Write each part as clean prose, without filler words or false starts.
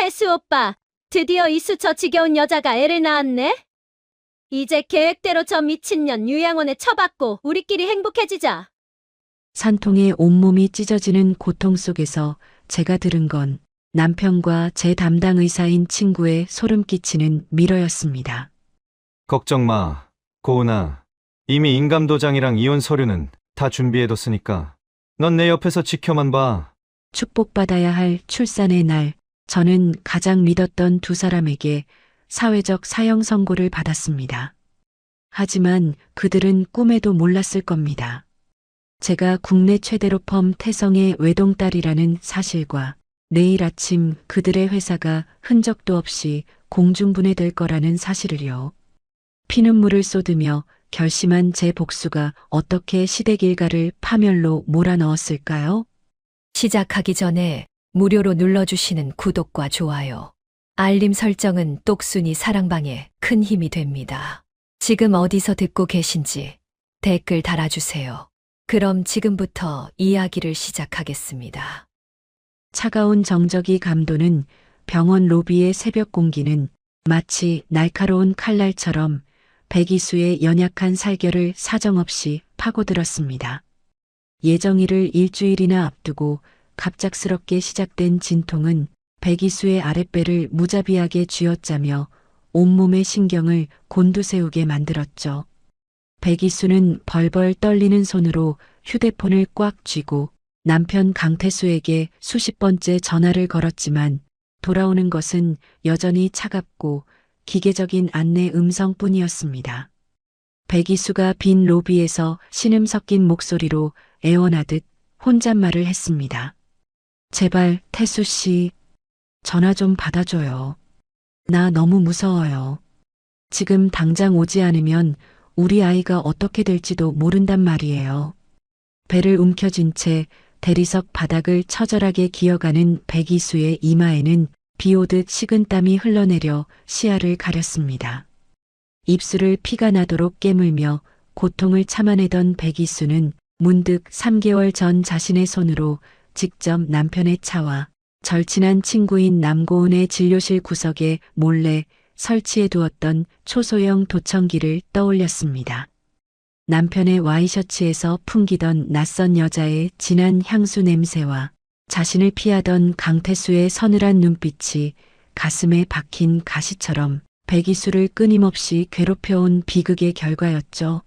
태수 오빠, 드디어 이수 저 지겨운 여자가 애를 낳았네? 이제 계획대로 저 미친년 유양원에 처박고 우리끼리 행복해지자. 산통에 온몸이 찢어지는 고통 속에서 제가 들은 건 남편과 제 담당 의사인 친구의 소름 끼치는 밀어였습니다. 걱정 마, 고은아. 이미 인감도장이랑 이혼 서류는 다 준비해뒀으니까 넌 내 옆에서 지켜만 봐. 축복받아야 할 출산의 날, 저는 가장 믿었던 두 사람에게 사회적 사형 선고를 받았습니다. 하지만 그들은 꿈에도 몰랐을 겁니다. 제가 국내 최대로 펌 태성의 외동딸이라는 사실과 내일 아침 그들의 회사가 흔적도 없이 공중분해될 거라는 사실을요. 피눈물을 쏟으며 결심한 제 복수가 어떻게 시댁 일가를 파멸로 몰아넣었을까요? 시작하기 전에 무료로 눌러주시는 구독과 좋아요, 알림 설정은 똑순이 사랑방에 큰 힘이 됩니다. 지금 어디서 듣고 계신지 댓글 달아주세요. 그럼 지금부터 이야기를 시작하겠습니다. 차가운 정적이 감도는 병원 로비의 새벽 공기는 마치 날카로운 칼날처럼 백이수의 연약한 살결을 사정없이 파고들었습니다. 예정일을 일주일이나 앞두고 갑작스럽게 시작된 진통은 백이수의 아랫배를 무자비하게 쥐어짜며 온몸의 신경을 곤두세우게 만들었죠. 백이수는 벌벌 떨리는 손으로 휴대폰을 꽉 쥐고 남편 강태수에게 수십 번째 전화를 걸었지만 돌아오는 것은 여전히 차갑고 기계적인 안내 음성뿐이었습니다. 백이수가 빈 로비에서 신음 섞인 목소리로 애원하듯 혼잣말을 했습니다. 제발 태수 씨, 전화 좀 받아줘요. 나 너무 무서워요. 지금 당장 오지 않으면 우리 아이가 어떻게 될지도 모른단 말이에요. 배를 움켜쥔 채 대리석 바닥을 처절하게 기어가는 백이수의 이마에는 비 오듯 식은땀이 흘러내려 시야를 가렸습니다. 입술을 피가 나도록 깨물며 고통을 참아내던 백이수는 문득 3개월 전 자신의 손으로 직접 남편의 차와 절친한 친구인 남고은의 진료실 구석에 몰래 설치해 두었던 초소형 도청기를 떠올렸습니다. 남편의 와이셔츠에서 풍기던 낯선 여자의 진한 향수 냄새와 자신을 피하던 강태수의 서늘한 눈빛이 가슴에 박힌 가시처럼 백이수를 끊임없이 괴롭혀온 비극의 결과였죠.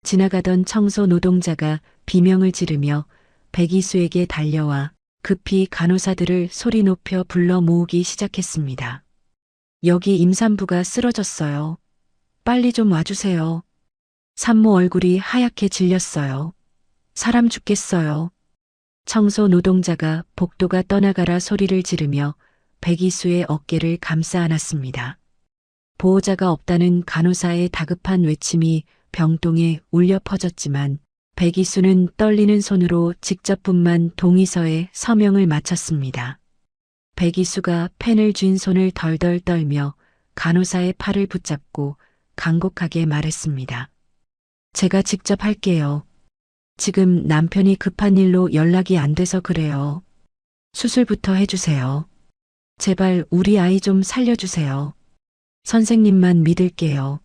지나가던 청소 노동자가 비명을 지르며 백이수에게 달려와 급히 간호사들을 소리 높여 불러 모으기 시작했습니다. 여기 임산부가 쓰러졌어요. 빨리 좀 와주세요. 산모 얼굴이 하얗게 질렸어요. 사람 죽겠어요. 청소 노동자가 복도가 떠나가라 소리를 지르며 백이수의 어깨를 감싸 안았습니다. 보호자가 없다는 간호사의 다급한 외침이 병동에 울려 퍼졌지만 백이수는 떨리는 손으로 직접분만 동의서에 서명을 마쳤습니다. 백이수가 펜을 쥔 손을 덜덜 떨며 간호사의 팔을 붙잡고 간곡하게 말했습니다. 제가 직접 할게요. 지금 남편이 급한 일로 연락이 안 돼서 그래요. 수술부터 해주세요. 제발 우리 아이 좀 살려주세요. 선생님만 믿을게요.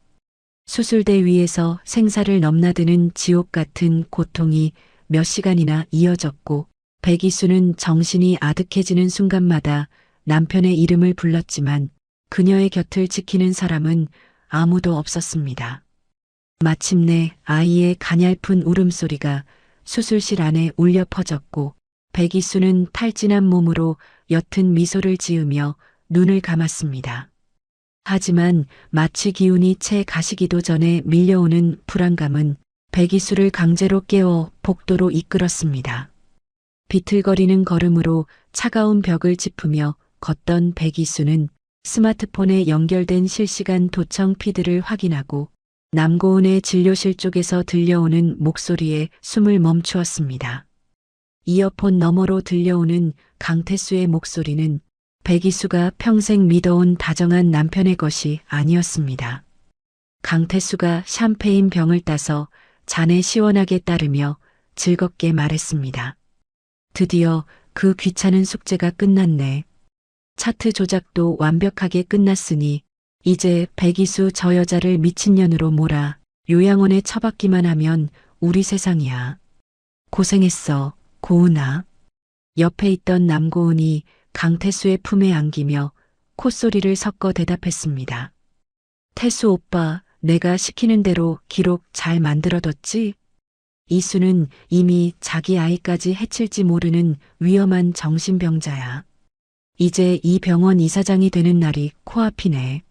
수술대 위에서 생사를 넘나드는 지옥 같은 고통이 몇 시간이나 이어졌고 백이수는 정신이 아득해지는 순간마다 남편의 이름을 불렀지만 그녀의 곁을 지키는 사람은 아무도 없었습니다. 마침내 아이의 가냘픈 울음소리가 수술실 안에 울려 퍼졌고 백이수는 탈진한 몸으로 옅은 미소를 지으며 눈을 감았습니다. 하지만 마취 기운이 채 가시기도 전에 밀려오는 불안감은 백이수를 강제로 깨워 복도로 이끌었습니다. 비틀거리는 걸음으로 차가운 벽을 짚으며 걷던 백이수는 스마트폰에 연결된 실시간 도청 피드를 확인하고 남고은의 진료실 쪽에서 들려오는 목소리에 숨을 멈추었습니다. 이어폰 너머로 들려오는 강태수의 목소리는 백이수가 평생 믿어온 다정한 남편의 것이 아니었습니다. 강태수가 샴페인 병을 따서 잔에 시원하게 따르며 즐겁게 말했습니다. 드디어 그 귀찮은 숙제가 끝났네. 차트 조작도 완벽하게 끝났으니 이제 백이수 저 여자를 미친년으로 몰아 요양원에 처박기만 하면 우리 세상이야. 고생했어, 고은아. 옆에 있던 남고은이 강태수의 품에 안기며 콧소리를 섞어 대답했습니다. 태수 오빠, 내가 시키는 대로 기록 잘 만들어뒀지? 이수는 이미 자기 아이까지 해칠지 모르는 위험한 정신병자야. 이제 이 병원 이사장이 되는 날이 코앞이네.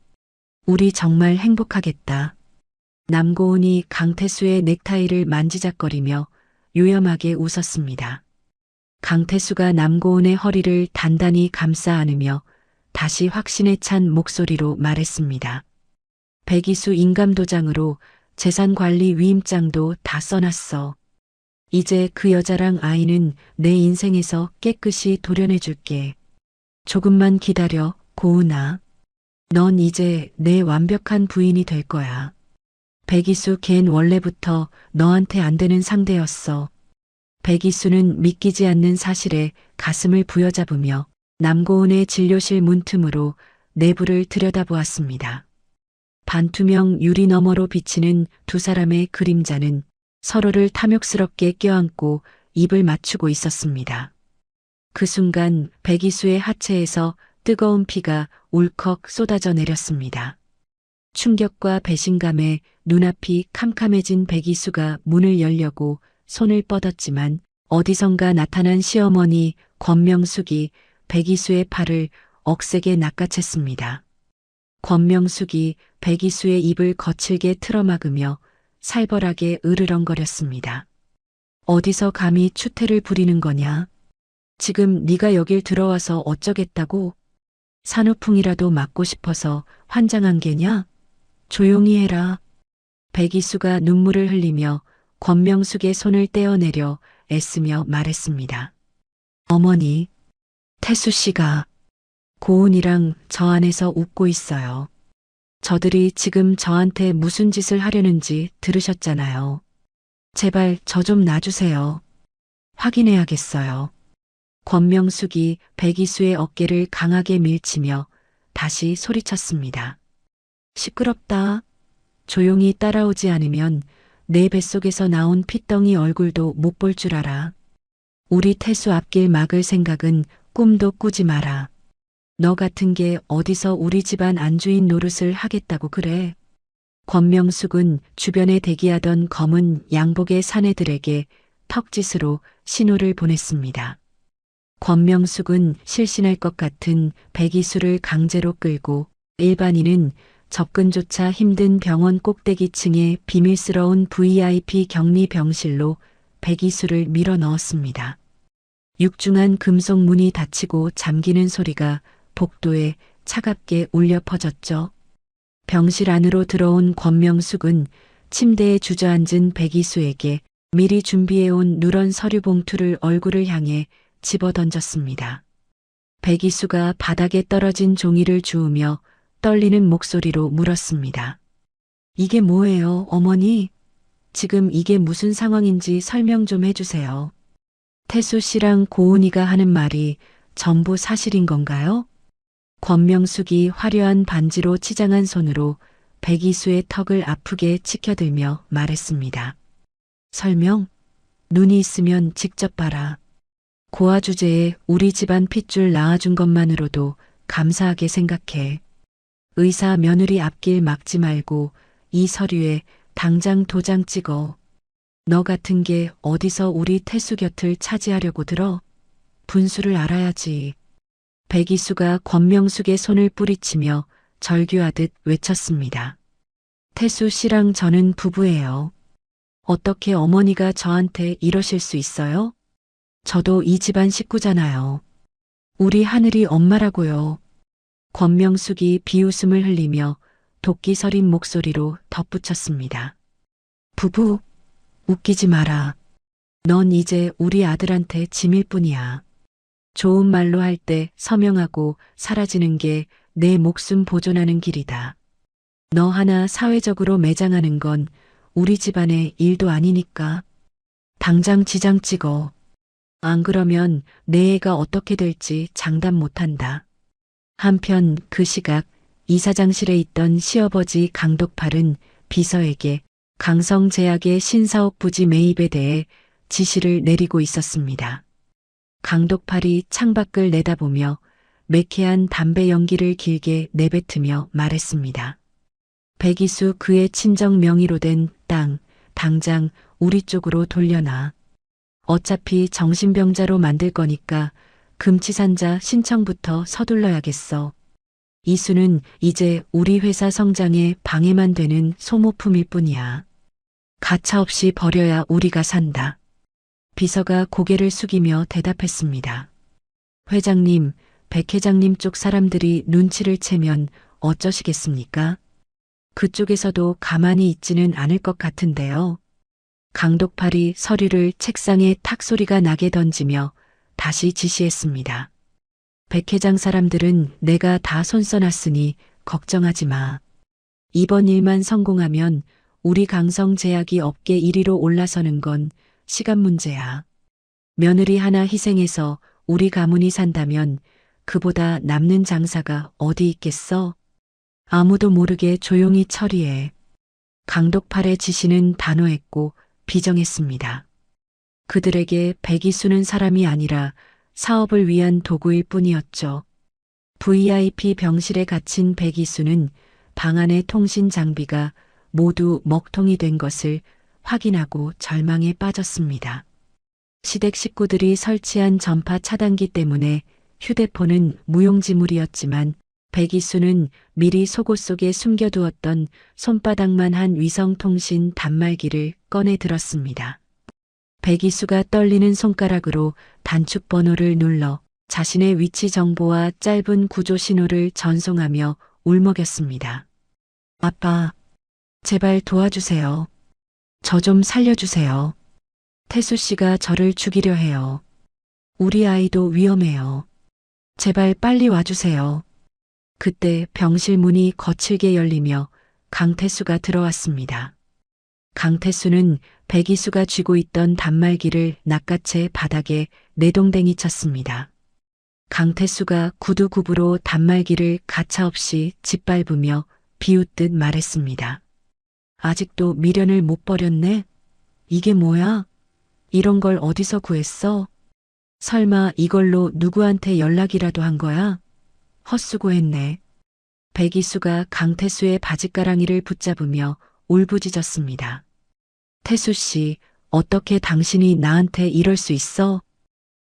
우리 정말 행복하겠다. 남고은이 강태수의 넥타이를 만지작거리며 요염하게 웃었습니다. 강태수가 남고은의 허리를 단단히 감싸 안으며 다시 확신에 찬 목소리로 말했습니다. 백이수 인감도장으로 재산관리 위임장도 다 써놨어. 이제 그 여자랑 아이는 내 인생에서 깨끗이 도려내줄게. 조금만 기다려, 고은아. 넌 이제 내 완벽한 부인이 될 거야. 백이수 걘 원래부터 너한테 안 되는 상대였어. 백이수는 믿기지 않는 사실에 가슴을 부여잡으며 남고은의 진료실 문틈으로 내부를 들여다보았습니다. 반투명 유리 너머로 비치는 두 사람의 그림자는 서로를 탐욕스럽게 껴안고 입을 맞추고 있었습니다. 그 순간 백이수의 하체에서 뜨거운 피가 울컥 쏟아져 내렸습니다. 충격과 배신감에 눈앞이 캄캄해진 백이수가 문을 열려고 손을 뻗었지만 어디선가 나타난 시어머니 권명숙이 백이수의 팔을 억세게 낚아챘습니다. 권명숙이 백이수의 입을 거칠게 틀어막으며 살벌하게 으르렁거렸습니다. 어디서 감히 추태를 부리는 거냐? 지금 네가 여길 들어와서 어쩌겠다고? 산후풍이라도 맞고 싶어서 환장한 게냐? 조용히 해라. 백이수가 눈물을 흘리며 권명숙의 손을 떼어내려 애쓰며 말했습니다. 어머니, 태수 씨가 고은이랑 저 안에서 웃고 있어요. 저들이 지금 저한테 무슨 짓을 하려는지 들으셨잖아요. 제발 저 좀 놔주세요. 확인해야겠어요. 권명숙이 백이수의 어깨를 강하게 밀치며 다시 소리쳤습니다. 시끄럽다. 조용히 따라오지 않으면 내 뱃속에서 나온 핏덩이 얼굴도 못 볼 줄 알아. 우리 태수 앞길 막을 생각은 꿈도 꾸지 마라. 너 같은 게 어디서 우리 집안 안주인 노릇을 하겠다고 그래. 권명숙은 주변에 대기하던 검은 양복의 사내들에게 턱짓으로 신호를 보냈습니다. 권명숙은 실신할 것 같은 백이수를 강제로 끌고 일반인은 접근조차 힘든 병원 꼭대기층의 비밀스러운 VIP 격리 병실로 백이수를 밀어 넣었습니다. 육중한 금속 문이 닫히고 잠기는 소리가 복도에 차갑게 울려 퍼졌죠. 병실 안으로 들어온 권명숙은 침대에 주저앉은 백이수에게 미리 준비해온 누런 서류 봉투를 얼굴을 향해 집어던졌습니다. 백이수가 바닥에 떨어진 종이를 주우며 떨리는 목소리로 물었습니다. 이게 뭐예요, 어머니? 지금 이게 무슨 상황인지 설명 좀 해주세요. 태수 씨랑 고은이가 하는 말이 전부 사실인 건가요? 권명숙이 화려한 반지로 치장한 손으로 백이수의 턱을 아프게 치켜들며 말했습니다. 설명? 눈이 있으면 직접 봐라. 고아 주제에 우리 집안 핏줄 낳아준 것만으로도 감사하게 생각해. 의사 며느리 앞길 막지 말고 이 서류에 당장 도장 찍어. 너 같은 게 어디서 우리 태수 곁을 차지하려고 들어? 분수를 알아야지. 백이수가 권명숙의 손을 뿌리치며 절규하듯 외쳤습니다. 태수 씨랑 저는 부부예요. 어떻게 어머니가 저한테 이러실 수 있어요? 저도 이 집안 식구잖아요. 우리 하늘이 엄마라고요. 권명숙이 비웃음을 흘리며 도끼 서린 목소리로 덧붙였습니다. 부부, 웃기지 마라. 넌 이제 우리 아들한테 짐일 뿐이야. 좋은 말로 할 때 서명하고 사라지는 게 내 목숨 보존하는 길이다. 너 하나 사회적으로 매장하는 건 우리 집안의 일도 아니니까. 당장 지장 찍어. 안 그러면 내 애가 어떻게 될지 장담 못한다. 한편 그 시각 이사장실에 있던 시아버지 강덕팔은 비서에게 강성제약의 신사업 부지 매입에 대해 지시를 내리고 있었습니다. 강덕팔이 창밖을 내다보며 매캐한 담배 연기를 길게 내뱉으며 말했습니다. 백이수 그의 친정 명의로 된 땅, 당장 우리 쪽으로 돌려놔. 어차피 정신병자로 만들 거니까 금치산자 신청부터 서둘러야겠어. 이수는 이제 우리 회사 성장에 방해만 되는 소모품일 뿐이야. 가차없이 버려야 우리가 산다. 비서가 고개를 숙이며 대답했습니다. 회장님, 백 회장님 쪽 사람들이 눈치를 채면 어쩌시겠습니까? 그쪽에서도 가만히 있지는 않을 것 같은데요. 강덕팔이 서류를 책상에 탁 소리가 나게 던지며 다시 지시했습니다. 백 회장 사람들은 내가 다 손써놨으니 걱정하지 마. 이번 일만 성공하면 우리 강성제약이 업계 1위로 올라서는 건 시간 문제야. 며느리 하나 희생해서 우리 가문이 산다면 그보다 남는 장사가 어디 있겠어? 아무도 모르게 조용히 처리해. 강덕팔의 지시는 단호했고 비정했습니다. 그들에게 백이수는 사람이 아니라 사업을 위한 도구일 뿐이었죠. VIP 병실에 갇힌 백이수는 방 안의 통신 장비가 모두 먹통이 된 것을 확인하고 절망에 빠졌습니다. 시댁 식구들이 설치한 전파 차단기 때문에 휴대폰은 무용지물이었지만 백이수는 미리 속옷 속에 숨겨두었던 손바닥만 한 위성통신 단말기를 꺼내 들었습니다. 백이수가 떨리는 손가락으로 단축 번호를 눌러 자신의 위치 정보와 짧은 구조 신호를 전송하며 울먹였습니다. 아빠, 제발 도와주세요. 저 좀 살려주세요. 태수 씨가 저를 죽이려 해요. 우리 아이도 위험해요. 제발 빨리 와주세요. 그때 병실 문이 거칠게 열리며 강태수가 들어왔습니다. 강태수는 백이수가 쥐고 있던 단말기를 낚아채 바닥에 내동댕이 쳤습니다. 강태수가 구두굽으로 단말기를 가차없이 짓밟으며 비웃듯 말했습니다. 아직도 미련을 못 버렸네? 이게 뭐야? 이런 걸 어디서 구했어? 설마 이걸로 누구한테 연락이라도 한 거야? 헛수고했네. 백이수가 강태수의 바짓가랑이를 붙잡으며 울부짖었습니다. 태수 씨, 어떻게 당신이 나한테 이럴 수 있어?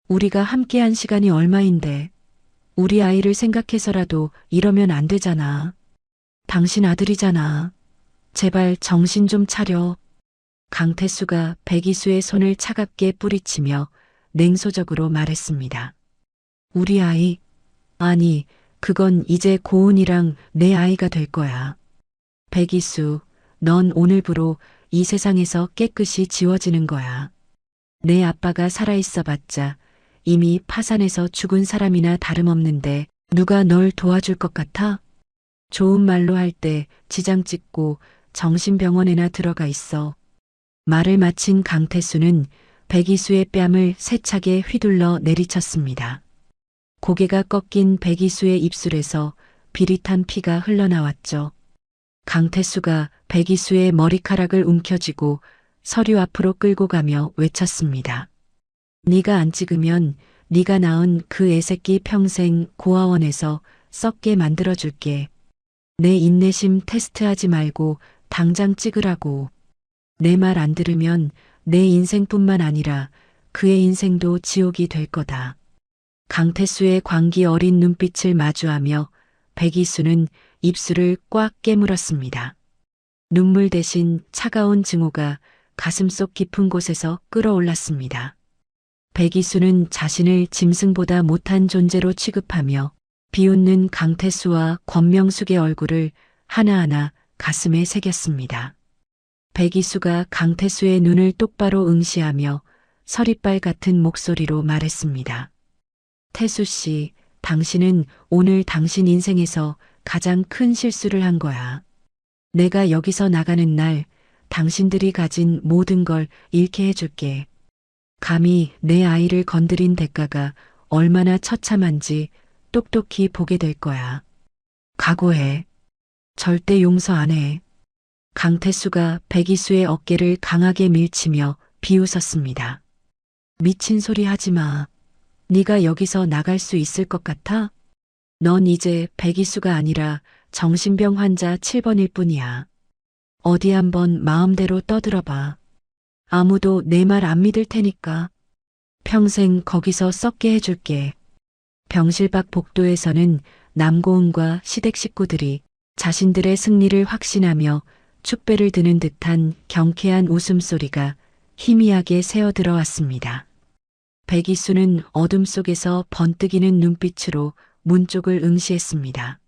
우리가 함께한 시간이 얼마인데. 우리 아이를 생각해서라도 이러면 안 되잖아. 당신 아들이잖아. 제발 정신 좀 차려. 강태수가 백이수의 손을 차갑게 뿌리치며 냉소적으로 말했습니다. 우리 아이? 아니, 그건 이제 고은이랑 내 아이가 될 거야. 백이수, 넌 오늘부로 이 세상에서 깨끗이 지워지는 거야. 내 아빠가 살아있어 봤자 이미 파산해서 죽은 사람이나 다름없는데 누가 널 도와줄 것 같아? 좋은 말로 할 때 지장 찍고 정신병원에나 들어가 있어. 말을 마친 강태수는 백이수의 뺨을 세차게 휘둘러 내리쳤습니다. 고개가 꺾인 백이수의 입술에서 비릿한 피가 흘러나왔죠. 강태수가 백이수의 머리카락을 움켜쥐고 서류 앞으로 끌고 가며 외쳤습니다. 네가 안 찍으면 네가 낳은 그 애새끼 평생 고아원에서 썩게 만들어줄게. 내 인내심 테스트하지 말고 당장 찍으라고. 내 말 안 들으면 내 인생뿐만 아니라 그의 인생도 지옥이 될 거다. 강태수의 광기 어린 눈빛을 마주하며 백이수는 입술을 꽉 깨물었습니다. 눈물 대신 차가운 증오가 가슴속 깊은 곳에서 끓어올랐습니다. 백이수는 자신을 짐승보다 못한 존재로 취급하며 비웃는 강태수와 권명숙의 얼굴을 하나하나 가슴에 새겼습니다. 백이수가 강태수의 눈을 똑바로 응시하며 서리빨 같은 목소리로 말했습니다. 태수 씨, 당신은 오늘 당신 인생에서 가장 큰 실수를 한 거야. 내가 여기서 나가는 날 당신들이 가진 모든 걸 잃게 해줄게. 감히 내 아이를 건드린 대가가 얼마나 처참한지 똑똑히 보게 될 거야. 각오해. 절대 용서 안 해. 강태수가 백이수의 어깨를 강하게 밀치며 비웃었습니다. 미친 소리 하지 마. 네가 여기서 나갈 수 있을 것 같아? 넌 이제 백이수가 아니라 정신병 환자 7번일 뿐이야. 어디 한번 마음대로 떠들어봐. 아무도 내 말 안 믿을 테니까. 평생 거기서 썩게 해줄게. 병실 밖 복도에서는 남고은과 시댁 식구들이 자신들의 승리를 확신하며 축배를 드는 듯한 경쾌한 웃음소리가 희미하게 새어 들어왔습니다. 백이수는 어둠 속에서 번뜩이는 눈빛으로 문 쪽을 응시했습니다.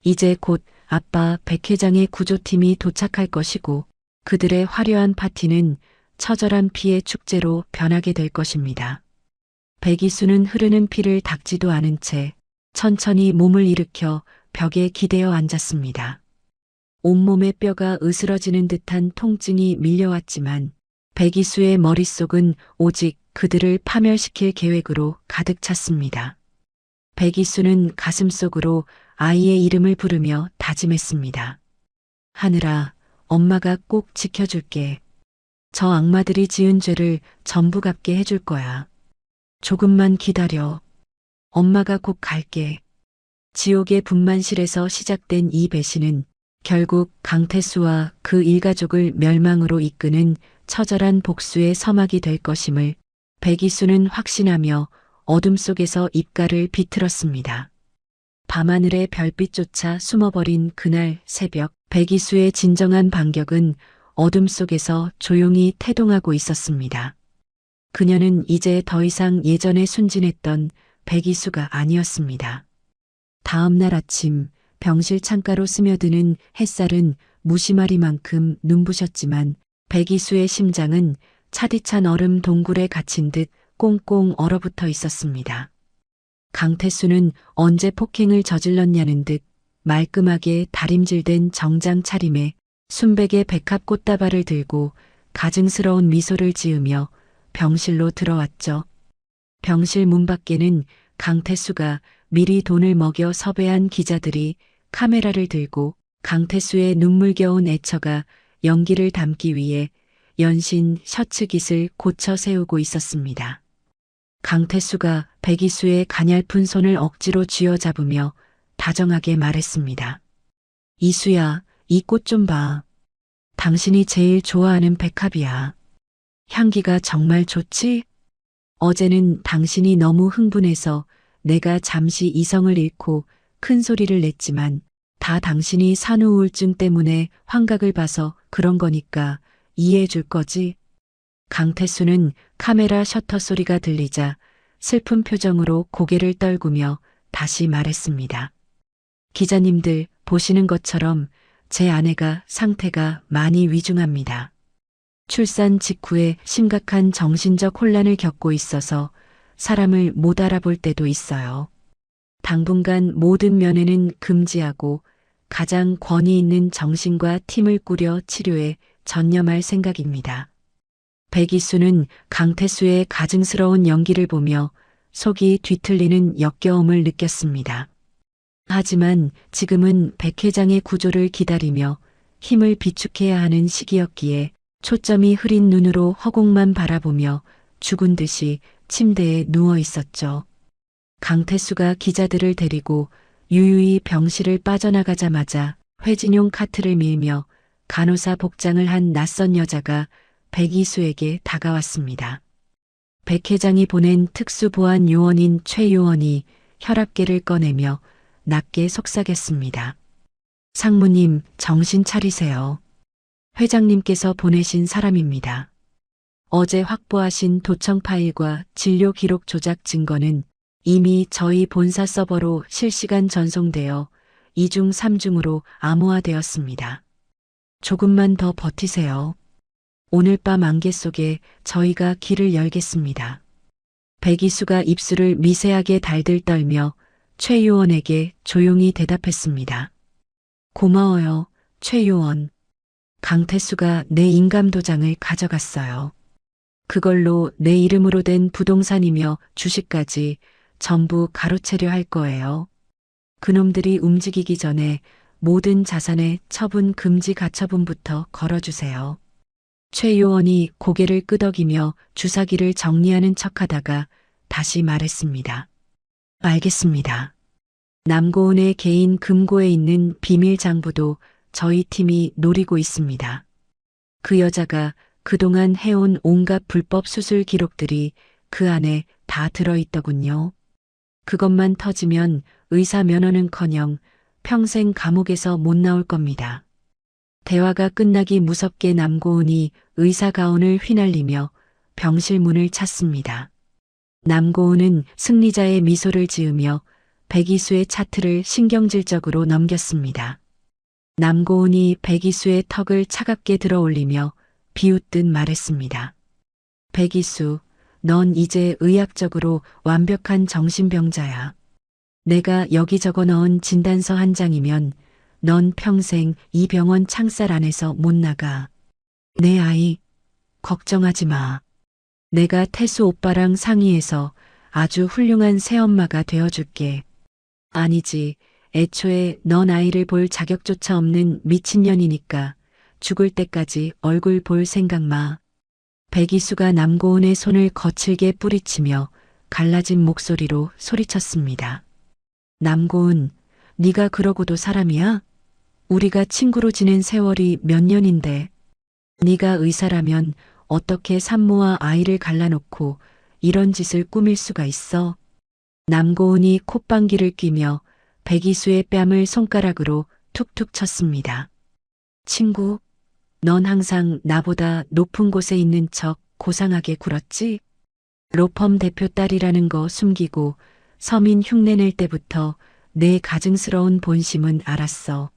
이제 곧 아빠 백 회장의 구조팀이 도착할 것이고 그들의 화려한 파티는 처절한 피의 축제로 변하게 될 것입니다. 백이수는 흐르는 피를 닦지도 않은 채 천천히 몸을 일으켜 벽에 기대어 앉았습니다. 온몸의 뼈가 으스러지는 듯한 통증이 밀려왔지만 백이수의 머릿속은 오직 그들을 파멸시킬 계획으로 가득 찼습니다. 백이수는 가슴속으로 아이의 이름을 부르며 다짐했습니다. 하늘아, 엄마가 꼭 지켜줄게. 저 악마들이 지은 죄를 전부 갚게 해줄 거야. 조금만 기다려. 엄마가 곧 갈게. 지옥의 분만실에서 시작된 이 배신은 결국 강태수와 그 일가족을 멸망으로 이끄는 처절한 복수의 서막이 될 것임을 백이수는 확신하며 어둠 속에서 입가를 비틀었습니다. 밤하늘의 별빛조차 숨어버린 그날 새벽, 백이수의 진정한 반격은 어둠 속에서 조용히 태동하고 있었습니다. 그녀는 이제 더 이상 예전에 순진했던 백이수가 아니었습니다. 다음 날 아침 병실 창가로 스며드는 햇살은 무심하리만큼 눈부셨지만 백이수의 심장은 차디찬 얼음 동굴에 갇힌 듯 꽁꽁 얼어붙어 있었습니다. 강태수는 언제 폭행을 저질렀냐는 듯 말끔하게 다림질된 정장 차림에 순백의 백합 꽃다발을 들고 가증스러운 미소를 지으며 병실로 들어왔죠. 병실 문 밖에는 강태수가 미리 돈을 먹여 섭외한 기자들이 카메라를 들고 강태수의 눈물겨운 애처가 연기를 담기 위해 연신 셔츠 깃을 고쳐 세우고 있었습니다. 강태수가 백이수의 가냘픈 손을 억지로 쥐어잡으며 다정하게 말했습니다. 이수야, 이 꽃 좀 봐. 당신이 제일 좋아하는 백합이야. 향기가 정말 좋지? 어제는 당신이 너무 흥분해서 내가 잠시 이성을 잃고 큰 소리를 냈지만 다 당신이 산후 우울증 때문에 환각을 봐서 그런 거니까 이해해 줄 거지? 강태수는 카메라 셔터 소리가 들리자 슬픈 표정으로 고개를 떨구며 다시 말했습니다. 기자님들 보시는 것처럼 제 아내가 상태가 많이 위중합니다. 출산 직후에 심각한 정신적 혼란을 겪고 있어서 사람을 못 알아볼 때도 있어요. 당분간 모든 면회는 금지하고 가장 권위 있는 정신과 팀을 꾸려 치료에 전념할 생각입니다. 백이수는 강태수의 가증스러운 연기를 보며 속이 뒤틀리는 역겨움을 느꼈습니다. 하지만 지금은 백 회장의 구조를 기다리며 힘을 비축해야 하는 시기였기에 초점이 흐린 눈으로 허공만 바라보며 죽은 듯이 침대에 누워 있었죠. 강태수가 기자들을 데리고 유유히 병실을 빠져나가자마자 회진용 카트를 밀며 간호사 복장을 한 낯선 여자가 백이수에게 다가왔습니다. 백 회장이 보낸 특수보안 요원인 최 요원이 혈압계를 꺼내며 낮게 속삭였습니다. 상무님, 정신 차리세요. 회장님께서 보내신 사람입니다. 어제 확보하신 도청 파일과 진료 기록 조작 증거는 이미 저희 본사 서버로 실시간 전송되어 2중 3중으로 암호화되었습니다. 조금만 더 버티세요. 오늘 밤 안개 속에 저희가 길을 열겠습니다. 백이수가 입술을 미세하게 달들 떨며 최 요원에게 조용히 대답했습니다. 고마워요, 최 요원. 강태수가 내 인감도장을 가져갔어요. 그걸로 내 이름으로 된 부동산이며 주식까지 전부 가로채려 할 거예요. 그놈들이 움직이기 전에 모든 자산의 처분 금지 가처분부터 걸어주세요. 최 요원이 고개를 끄덕이며 주사기를 정리하는 척하다가 다시 말했습니다. 알겠습니다. 남고은의 개인 금고에 있는 비밀 장부도 저희 팀이 노리고 있습니다. 그 여자가 그동안 해온 온갖 불법 수술 기록들이 그 안에 다 들어있더군요. 그것만 터지면 의사 면허는커녕 평생 감옥에서 못 나올 겁니다. 대화가 끝나기 무섭게 남고은이 의사 가운을 휘날리며 병실 문을 찾습니다. 남고은은 승리자의 미소를 지으며 백이수의 차트를 신경질적으로 넘겼습니다. 남고은이 백이수의 턱을 차갑게 들어올리며 비웃듯 말했습니다. 백이수, 넌 이제 의학적으로 완벽한 정신병자야. 내가 여기 적어 넣은 진단서 한 장이면 넌 평생 이 병원 창살 안에서 못 나가. 내 아이, 걱정하지 마. 내가 태수 오빠랑 상의해서 아주 훌륭한 새엄마가 되어줄게. 아니지, 애초에 넌 아이를 볼 자격조차 없는 미친년이니까 죽을 때까지 얼굴 볼 생각 마. 백이수가 남고은의 손을 거칠게 뿌리치며 갈라진 목소리로 소리쳤습니다. 남고은, 네가 그러고도 사람이야? 우리가 친구로 지낸 세월이 몇 년인데 네가 의사라면 어떻게 산모와 아이를 갈라놓고 이런 짓을 꾸밀 수가 있어? 남고은이 콧방귀를 뀌며 백이수의 뺨을 손가락으로 툭툭 쳤습니다. 친구, 넌 항상 나보다 높은 곳에 있는 척 고상하게 굴었지? 로펌 대표 딸이라는 거 숨기고 서민 흉내낼 때부터 내 가증스러운 본심은 알았어.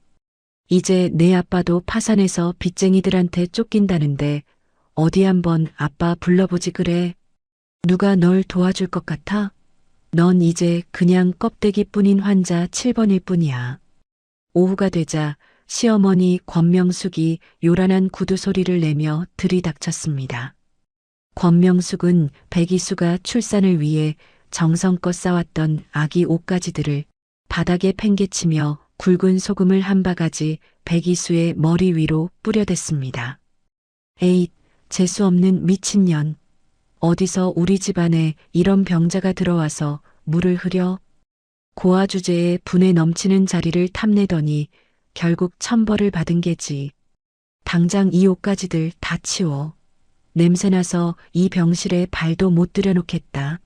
이제 내 아빠도 파산해서 빚쟁이들한테 쫓긴다는데 어디 한번 아빠 불러보지 그래. 누가 널 도와줄 것 같아? 넌 이제 그냥 껍데기뿐인 환자 7번일 뿐이야. 오후가 되자 시어머니 권명숙이 요란한 구두 소리를 내며 들이닥쳤습니다. 권명숙은 백이수가 출산을 위해 정성껏 싸왔던 아기 옷가지들을 바닥에 팽개치며 굵은 소금을 한 바가지 백이수의 머리 위로 뿌려댔습니다. 에잇, 재수없는 미친년. 어디서 우리 집안에 이런 병자가 들어와서 물을 흐려? 고아 주제에 분에 넘치는 자리를 탐내더니 결국 천벌을 받은 게지. 당장 이 옷가지들 다 치워. 냄새나서 이 병실에 발도 못 들여놓겠다.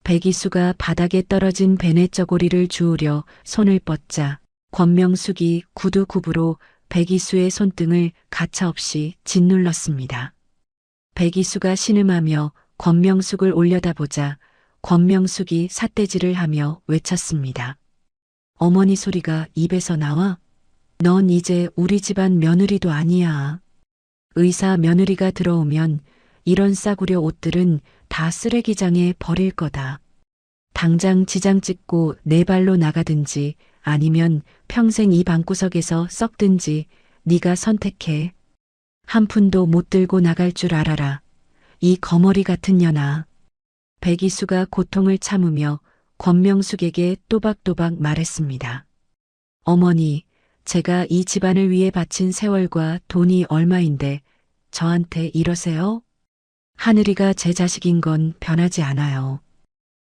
백이수가 바닥에 떨어진 베네 저고리를 주우려 손을 뻗자 권명숙이 구두 굽으로 백이수의 손등을 가차없이 짓눌렀습니다. 백이수가 신음하며 권명숙을 올려다보자 권명숙이 삿대질을 하며 외쳤습니다. 어머니 소리가 입에서 나와? 넌 이제 우리 집안 며느리도 아니야. 의사 며느리가 들어오면 이런 싸구려 옷들은 다 쓰레기장에 버릴 거다. 당장 지장 찍고 내 발로 나가든지 아니면 평생 이 방구석에서 썩든지 네가 선택해. 한 푼도 못 들고 나갈 줄 알아라. 이 거머리 같은 년아. 백이수가 고통을 참으며 권명숙에게 또박또박 말했습니다. 어머니, 제가 이 집안을 위해 바친 세월과 돈이 얼마인데 저한테 이러세요? 하늘이가 제 자식인 건 변하지 않아요.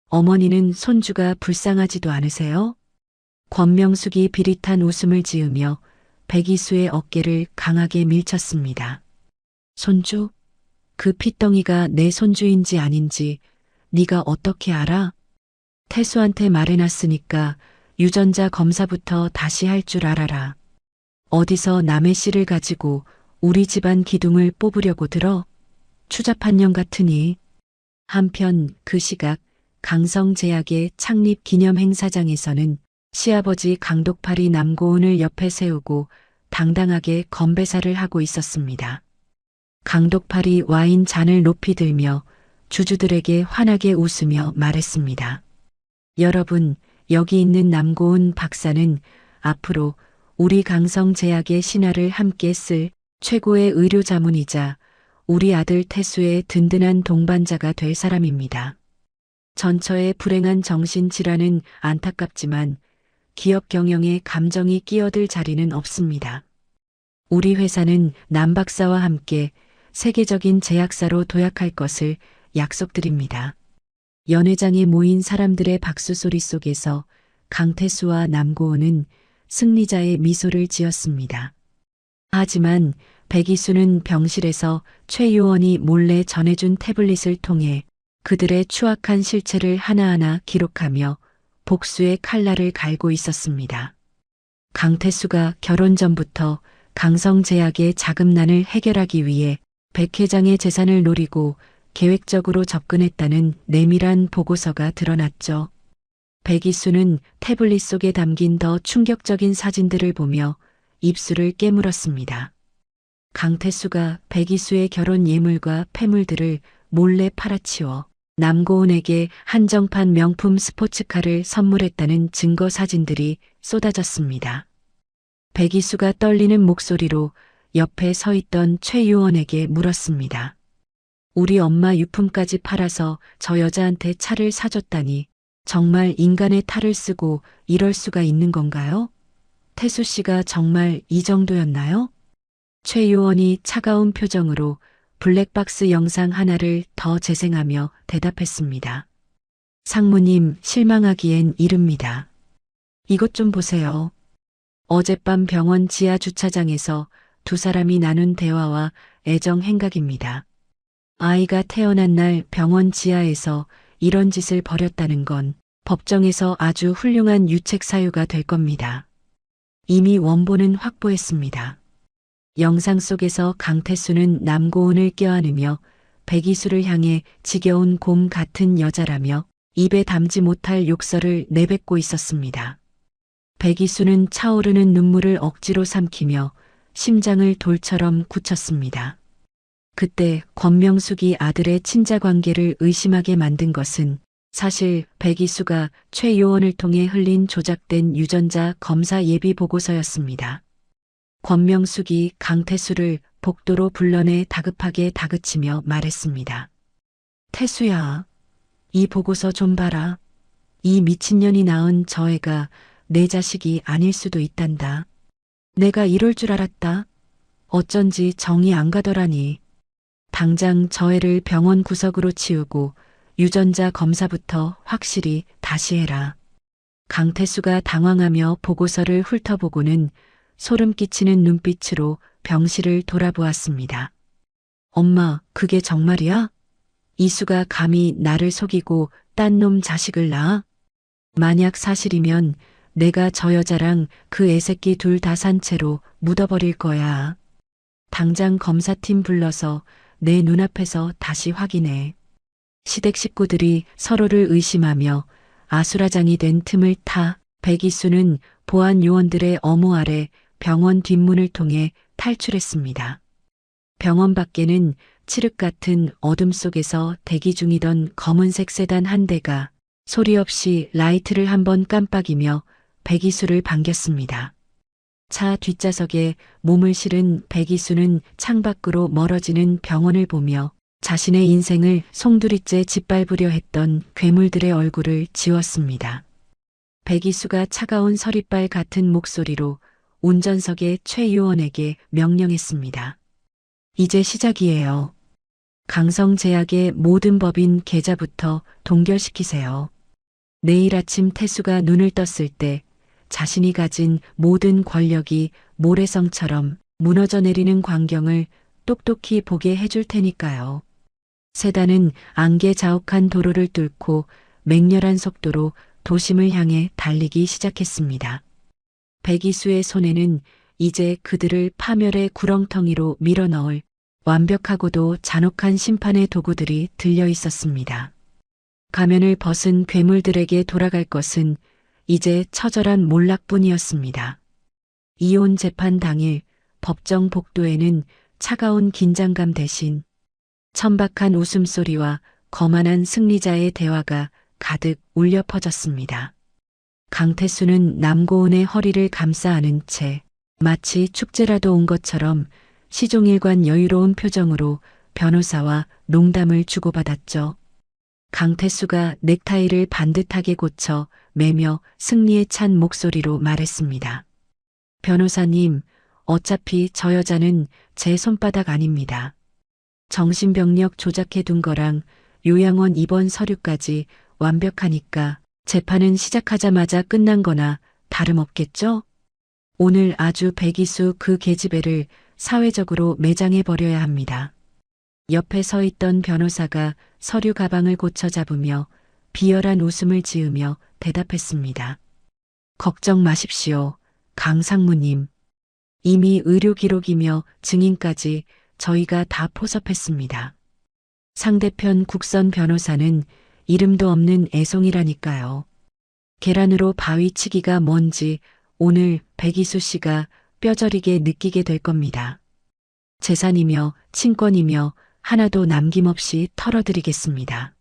어머니는 손주가 불쌍하지도 않으세요? 권명숙이 비릿한 웃음을 지으며 백이수의 어깨를 강하게 밀쳤습니다. 손주? 그 핏덩이가 내 손주인지 아닌지 네가 어떻게 알아? 태수한테 말해놨으니까 유전자 검사부터 다시 할 줄 알아라. 어디서 남의 씨를 가지고 우리 집안 기둥을 뽑으려고 들어? 추잡한 년 같으니. 한편 그 시각 강성제약의 창립 기념 행사장에서는 시아버지 강독팔이 남고은을 옆에 세우고 당당하게 건배사를 하고 있었습니다. 강독팔이 와인 잔을 높이 들며 주주들에게 환하게 웃으며 말했습니다. 여러분, 여기 있는 남고은 박사는 앞으로 우리 강성제약의 신화를 함께 쓸 최고의 의료 자문이자 우리 아들 태수의 든든한 동반자가 될 사람입니다. 전처의 불행한 정신질환은 안타깝지만 기업 경영에 감정이 끼어들 자리는 없습니다. 우리 회사는 남 박사와 함께 세계적인 제약사로 도약할 것을 약속드립니다. 연회장에 모인 사람들의 박수 소리 속에서 강태수와 남고은은 승리자의 미소를 지었습니다. 하지만 백이수는 병실에서 최 요원이 몰래 전해준 태블릿을 통해 그들의 추악한 실체를 하나하나 기록하며 복수의 칼날을 갈고 있었습니다. 강태수가 결혼 전부터 강성제약의 자금난을 해결하기 위해 백 회장의 재산을 노리고 계획적으로 접근했다는 내밀한 보고서가 드러났죠. 백이수는 태블릿 속에 담긴 더 충격적인 사진들을 보며 입술을 깨물었습니다. 강태수가 백이수의 결혼 예물과 폐물들을 몰래 팔아치워 남고은에게 한정판 명품 스포츠카를 선물했다는 증거 사진들이 쏟아졌습니다. 백이수가 떨리는 목소리로 옆에 서 있던 최 요원에게 물었습니다. 우리 엄마 유품까지 팔아서 저 여자한테 차를 사줬다니 정말 인간의 탈을 쓰고 이럴 수가 있는 건가요? 태수 씨가 정말 이 정도였나요? 최 요원이 차가운 표정으로 블랙박스 영상 하나를 더 재생하며 대답했습니다. 상무님, 실망하기엔 이릅니다. 이것 좀 보세요. 어젯밤 병원 지하 주차장에서 두 사람이 나눈 대화와 애정 행각입니다. 아이가 태어난 날 병원 지하에서 이런 짓을 벌였다는 건 법정에서 아주 훌륭한 유책 사유가 될 겁니다. 이미 원본은 확보했습니다. 영상 속에서 강태수는 남고은을 껴안으며 백이수를 향해 지겨운 곰 같은 여자라며 입에 담지 못할 욕설을 내뱉고 있었습니다. 백이수는 차오르는 눈물을 억지로 삼키며 심장을 돌처럼 굳혔습니다. 그때 권명숙이 아들의 친자 관계를 의심하게 만든 것은 사실 백이수가 최 요원을 통해 흘린 조작된 유전자 검사 예비 보고서였습니다. 권명숙이 강태수를 복도로 불러내 다급하게 다그치며 말했습니다. 태수야, 이 보고서 좀 봐라. 이 미친년이 낳은 저 애가 내 자식이 아닐 수도 있단다. 내가 이럴 줄 알았다. 어쩐지 정이 안 가더라니. 당장 저 애를 병원 구석으로 치우고 유전자 검사부터 확실히 다시 해라. 강태수가 당황하며 보고서를 훑어보고는 소름 끼치는 눈빛으로 병실을 돌아보았습니다. 엄마, 그게 정말이야? 이수가 감히 나를 속이고 딴 놈 자식을 낳아? 만약 사실이면 내가 저 여자랑 그 애새끼 둘 다 산 채로 묻어버릴 거야. 당장 검사팀 불러서 내 눈앞에서 다시 확인해. 시댁 식구들이 서로를 의심하며 아수라장이 된 틈을 타 백이수는 보안 요원들의 엄호 아래 병원 뒷문을 통해 탈출했습니다. 병원 밖에는 칠흑 같은 어둠 속에서 대기 중이던 검은색 세단 한 대가 소리 없이 라이트를 한번 깜빡이며 백이수를 반겼습니다. 차 뒷좌석에 몸을 실은 백이수는 창밖으로 멀어지는 병원을 보며 자신의 인생을 송두리째 짓밟으려 했던 괴물들의 얼굴을 지웠습니다. 백이수가 차가운 서리빨 같은 목소리로 운전석의 최 요원에게 명령했습니다. 이제 시작이에요. 강성제약의 모든 법인 계좌부터 동결시키세요. 내일 아침 태수가 눈을 떴을 때 자신이 가진 모든 권력이 모래성처럼 무너져 내리는 광경을 똑똑히 보게 해줄 테니까요. 세단은 안개 자욱한 도로를 뚫고 맹렬한 속도로 도심을 향해 달리기 시작했습니다. 백이수의 손에는 이제 그들을 파멸의 구렁텅이로 밀어넣을 완벽하고도 잔혹한 심판의 도구들이 들려 있었습니다. 가면을 벗은 괴물들에게 돌아갈 것은 이제 처절한 몰락뿐이었습니다. 이혼 재판 당일 법정 복도에는 차가운 긴장감 대신 천박한 웃음소리와 거만한 승리자의 대화가 가득 울려 퍼졌습니다. 강태수는 남고은의 허리를 감싸 안은 채 마치 축제라도 온 것처럼 시종일관 여유로운 표정으로 변호사와 농담을 주고받았죠. 강태수가 넥타이를 반듯하게 고쳐 매며 승리에 찬 목소리로 말했습니다. 변호사님, 어차피 저 여자는 제 손바닥 아닙니다. 정신병력 조작해 둔 거랑 요양원 입원 서류까지 완벽하니까 재판은 시작하자마자 끝난 거나 다름없겠죠? 오늘 아주 백이수 그 계집애를 사회적으로 매장해 버려야 합니다. 옆에 서 있던 변호사가 서류 가방을 고쳐 잡으며 비열한 웃음을 지으며 대답했습니다. 걱정 마십시오, 강상무님. 이미 의료 기록이며 증인까지 저희가 다 포섭했습니다. 상대편 국선 변호사는 이름도 없는 애송이라니까요. 계란으로 바위 치기가 뭔지 오늘 백이수 씨가 뼈저리게 느끼게 될 겁니다. 재산이며 친권이며 하나도 남김없이 털어드리겠습니다.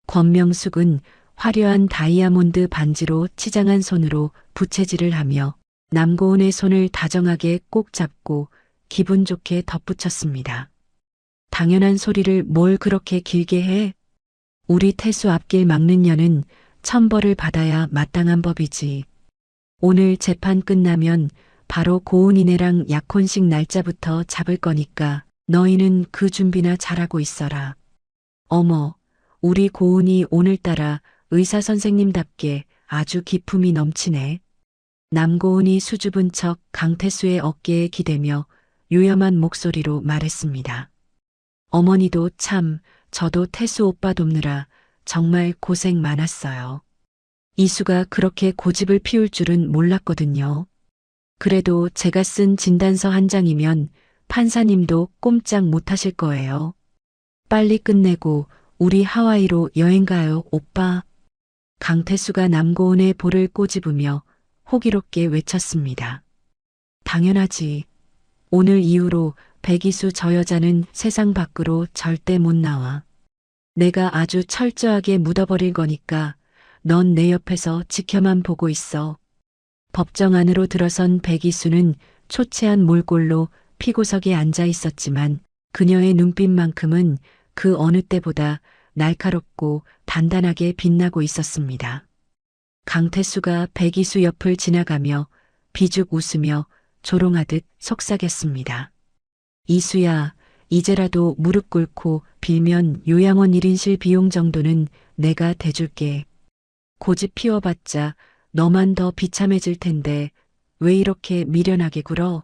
권명숙은 화려한 다이아몬드 반지로 치장한 손으로 부채질을 하며 남고은의 손을 다정하게 꼭 잡고 기분 좋게 덧붙였습니다. 당연한 소리를 뭘 그렇게 길게 해? 우리 태수 앞길 막는 년은 천벌을 받아야 마땅한 법이지. 오늘 재판 끝나면 바로 고은이네랑 약혼식 날짜부터 잡을 거니까 너희는 그 준비나 잘하고 있어라. 어머, 우리 고은이 오늘따라 의사 선생님답게 아주 기품이 넘치네. 남고은이 수줍은 척 강태수의 어깨에 기대며 요염한 목소리로 말했습니다. 어머니도 참, 저도 태수 오빠 돕느라 정말 고생 많았어요. 이수가 그렇게 고집을 피울 줄은 몰랐거든요. 그래도 제가 쓴 진단서 한 장이면 판사님도 꼼짝 못하실 거예요. 빨리 끝내고 우리 하와이로 여행 가요, 오빠. 강태수가 남고은의 볼을 꼬집으며 호기롭게 외쳤습니다. 당연하지. 오늘 이후로 백이수 저 여자는 세상 밖으로 절대 못 나와. 내가 아주 철저하게 묻어버릴 거니까 넌 내 옆에서 지켜만 보고 있어. 법정 안으로 들어선 백이수는 초췌한 몰골로 피고석에 앉아 있었지만 그녀의 눈빛만큼은 그 어느 때보다 날카롭고 단단하게 빛나고 있었습니다. 강태수가 백이수 옆을 지나가며 비죽 웃으며 조롱하듯 속삭였습니다. 이수야, 이제라도 무릎 꿇고 빌면 요양원 1인실 비용 정도는 내가 대줄게. 고집 피워봤자 너만 더 비참해질 텐데 왜 이렇게 미련하게 굴어?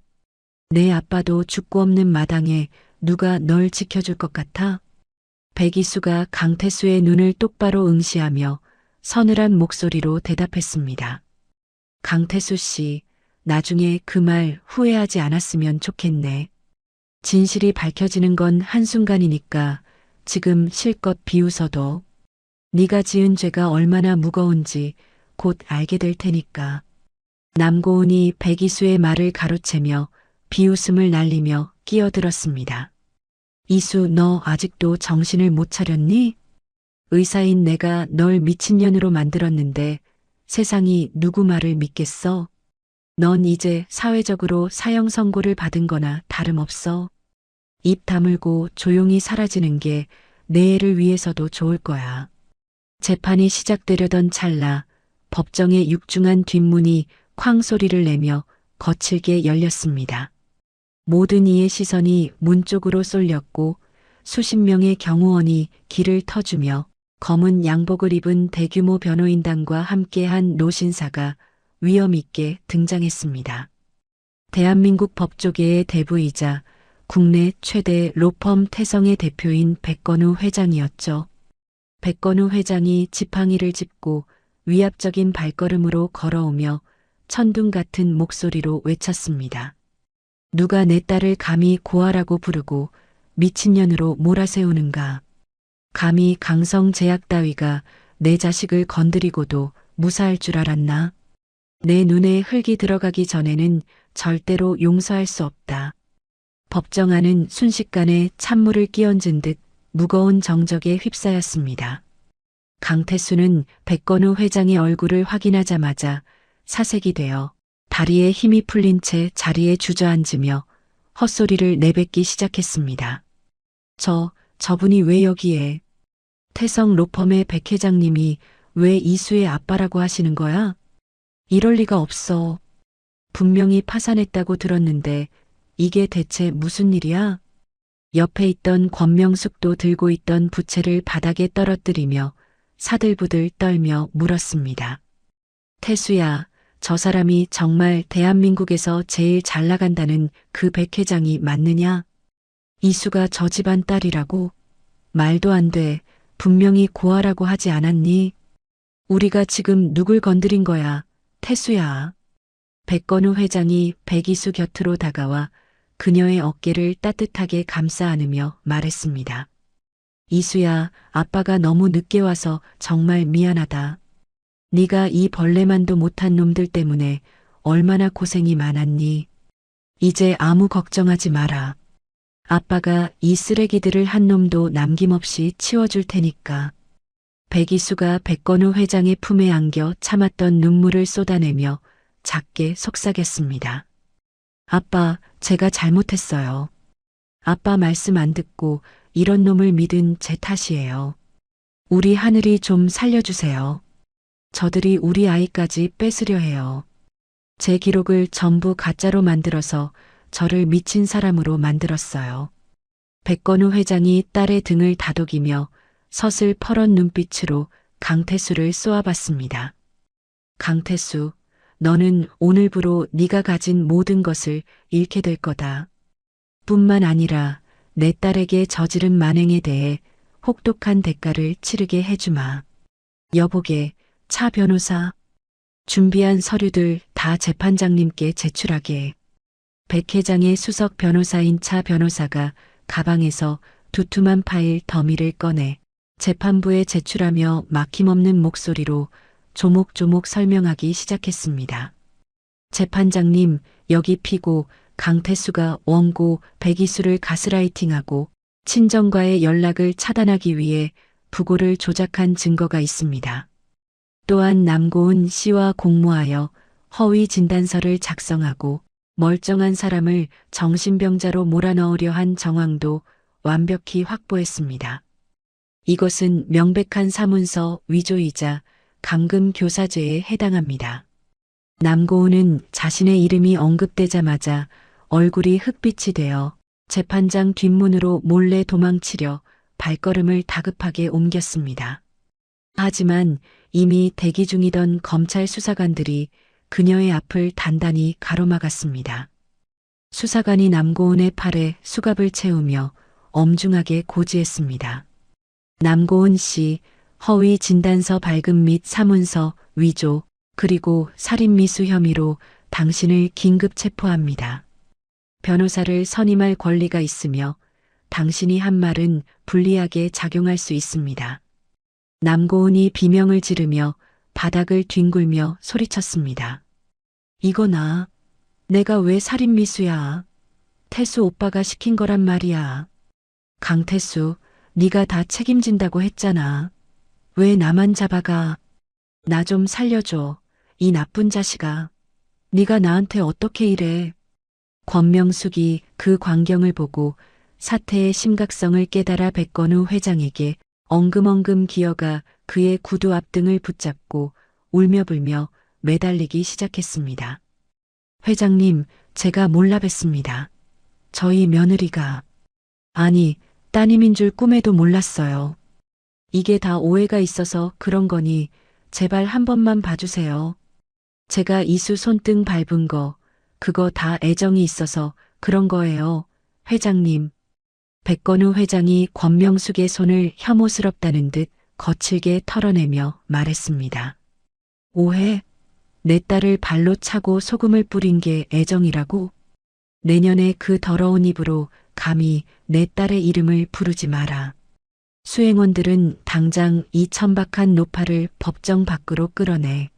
내 아빠도 죽고 없는 마당에 누가 널 지켜줄 것 같아? 백이수가 강태수의 눈을 똑바로 응시하며 서늘한 목소리로 대답했습니다. 강태수 씨, 나중에 그 말 후회하지 않았으면 좋겠네. 진실이 밝혀지는 건 한순간이니까 지금 실컷 비웃어도 네가 지은 죄가 얼마나 무거운지 곧 알게 될 테니까. 남고은이 백이수의 말을 가로채며 비웃음을 날리며 끼어들었습니다. 이수, 너 아직도 정신을 못 차렸니? 의사인 내가 널 미친년으로 만들었는데 세상이 누구 말을 믿겠어? 넌 이제 사회적으로 사형 선고를 받은 거나 다름없어. 입 다물고 조용히 사라지는 게 내 애를 위해서도 좋을 거야. 재판이 시작되려던 찰나 법정의 육중한 뒷문이 쾅 소리를 내며 거칠게 열렸습니다. 모든 이의 시선이 문 쪽으로 쏠렸고 수십 명의 경호원이 길을 터주며 검은 양복을 입은 대규모 변호인단과 함께한 노신사가 위엄 있게 등장했습니다. 대한민국 법조계의 대부이자 국내 최대 로펌 태성의 대표인 백건우 회장이었죠. 백건우 회장이 지팡이를 짚고 위압적인 발걸음으로 걸어오며 천둥 같은 목소리로 외쳤습니다. 누가 내 딸을 감히 고아라고 부르고 미친년으로 몰아세우는가. 감히 강성제약 따위가 내 자식을 건드리고도 무사할 줄 알았나. 내 눈에 흙이 들어가기 전에는 절대로 용서할 수 없다. 법정 안은 순식간에 찬물을 끼얹은 듯 무거운 정적에 휩싸였습니다. 강태수는 백건우 회장의 얼굴을 확인하자마자 사색이 되어 다리에 힘이 풀린 채 자리에 주저앉으며 헛소리를 내뱉기 시작했습니다. 저분이 왜 여기에? 태성 로펌의 백 회장님이 왜 이수의 아빠라고 하시는 거야? 이럴 리가 없어. 분명히 파산했다고 들었는데 이게 대체 무슨 일이야? 옆에 있던 권명숙도 들고 있던 부채를 바닥에 떨어뜨리며 사들부들 떨며 물었습니다. 태수야, 저 사람이 정말 대한민국에서 제일 잘 나간다는 그 백 회장이 맞느냐? 이수가 저 집안 딸이라고? 말도 안 돼. 분명히 고아라고 하지 않았니? 우리가 지금 누굴 건드린 거야, 태수야. 백건우 회장이 백이수 곁으로 다가와 그녀의 어깨를 따뜻하게 감싸 안으며 말했습니다. 이수야, 아빠가 너무 늦게 와서 정말 미안하다. 네가 이 벌레만도 못한 놈들 때문에 얼마나 고생이 많았니? 이제 아무 걱정하지 마라. 아빠가 이 쓰레기들을 한 놈도 남김없이 치워줄 테니까. 백이수가 백건우 회장의 품에 안겨 참았던 눈물을 쏟아내며 작게 속삭였습니다. 아빠, 제가 잘못했어요. 아빠 말씀 안 듣고 이런 놈을 믿은 제 탓이에요. 우리 하늘이 좀 살려주세요. 저들이 우리 아이까지 뺏으려 해요. 제 기록을 전부 가짜로 만들어서 저를 미친 사람으로 만들었어요. 백건우 회장이 딸의 등을 다독이며 서슬퍼런 눈빛으로 강태수를 쏘아봤습니다. 강태수, 너는 오늘부로 네가 가진 모든 것을 잃게 될 거다. 뿐만 아니라 내 딸에게 저지른 만행에 대해 혹독한 대가를 치르게 해주마. 여보게, 차 변호사. 준비한 서류들 다 재판장님께 제출하게. 백 회장의 수석 변호사인 차 변호사가 가방에서 두툼한 파일 더미를 꺼내 재판부에 제출하며 막힘없는 목소리로 조목조목 설명하기 시작했습니다. 재판장님, 여기 피고 강태수가 원고 백이수를 가스라이팅하고 친정과의 연락을 차단하기 위해 부고를 조작한 증거가 있습니다. 또한 남고은 씨와 공모하여 허위 진단서를 작성하고 멀쩡한 사람을 정신병자로 몰아넣으려 한 정황도 완벽히 확보했습니다. 이것은 명백한 사문서 위조이자 감금 교사죄에 해당합니다. 남고은은 자신의 이름이 언급되자마자 얼굴이 흑빛이 되어 재판장 뒷문으로 몰래 도망치려 발걸음을 다급하게 옮겼습니다. 하지만 이미 대기 중이던 검찰 수사관들이 그녀의 앞을 단단히 가로막았습니다. 수사관이 남고은의 팔에 수갑을 채우며 엄중하게 고지했습니다. 남고은 씨, 허위 진단서 발급 및 사문서 위조, 그리고 살인미수 혐의로 당신을 긴급 체포합니다. 변호사를 선임할 권리가 있으며 당신이 한 말은 불리하게 작용할 수 있습니다. 남고은이 비명을 지르며 바닥을 뒹굴며 소리쳤습니다. 이거나, 내가 왜 살인미수야? 태수 오빠가 시킨 거란 말이야. 강태수, 네가 다 책임진다고 했잖아. 왜 나만 잡아가? 나 좀 살려줘. 이 나쁜 자식아. 네가 나한테 어떻게 이래? 권명숙이 그 광경을 보고 사태의 심각성을 깨달아 백건우 회장에게 엉금엉금 기어가 그의 구두 앞등을 붙잡고 울며불며 매달리기 시작했습니다. 회장님, 제가 몰라 뵀습니다. 저희 며느리가, 아니, 따님인 줄 꿈에도 몰랐어요. 이게 다 오해가 있어서 그런 거니 제발 한 번만 봐주세요. 제가 이수 손등 밟은 거, 그거 다 애정이 있어서 그런 거예요. 회장님. 백건우 회장이 권명숙의 손을 혐오스럽다는 듯 거칠게 털어내며 말했습니다. 오해? 내 딸을 발로 차고 소금을 뿌린 게 애정이라고? 내년에 그 더러운 입으로 감히 내 딸의 이름을 부르지 마라. 수행원들은 당장 이 천박한 노파를 법정 밖으로 끌어내.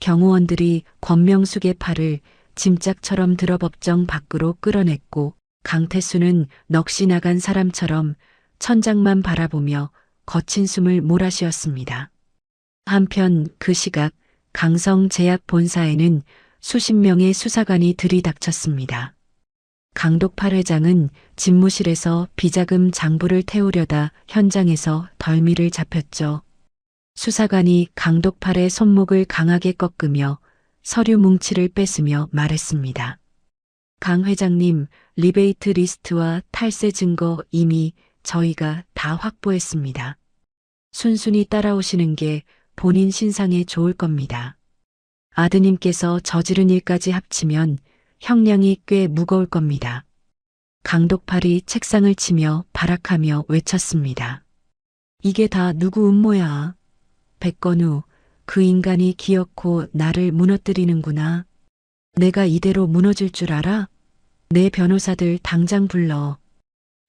경호원들이 권명숙의 팔을 짐짝처럼 들어 법정 밖으로 끌어냈고 강태수는 넋이 나간 사람처럼 천장만 바라보며 거친 숨을 몰아쉬었습니다. 한편 그 시각 강성제약 본사에는 수십 명의 수사관이 들이닥쳤습니다. 강독팔 회장은 집무실에서 비자금 장부를 태우려다 현장에서 덜미를 잡혔죠. 수사관이 강독팔의 손목을 강하게 꺾으며 서류 뭉치를 뺏으며 말했습니다. 강 회장님, 리베이트 리스트와 탈세 증거 이미 저희가 다 확보했습니다. 순순히 따라오시는 게 본인 신상에 좋을 겁니다. 아드님께서 저지른 일까지 합치면 형량이 꽤 무거울 겁니다. 강독팔이 책상을 치며 발악하며 외쳤습니다. 이게 다 누구 음모야? 백건우, 그 인간이 기어코 나를 무너뜨리는구나. 내가 이대로 무너질 줄 알아? 내 변호사들 당장 불러.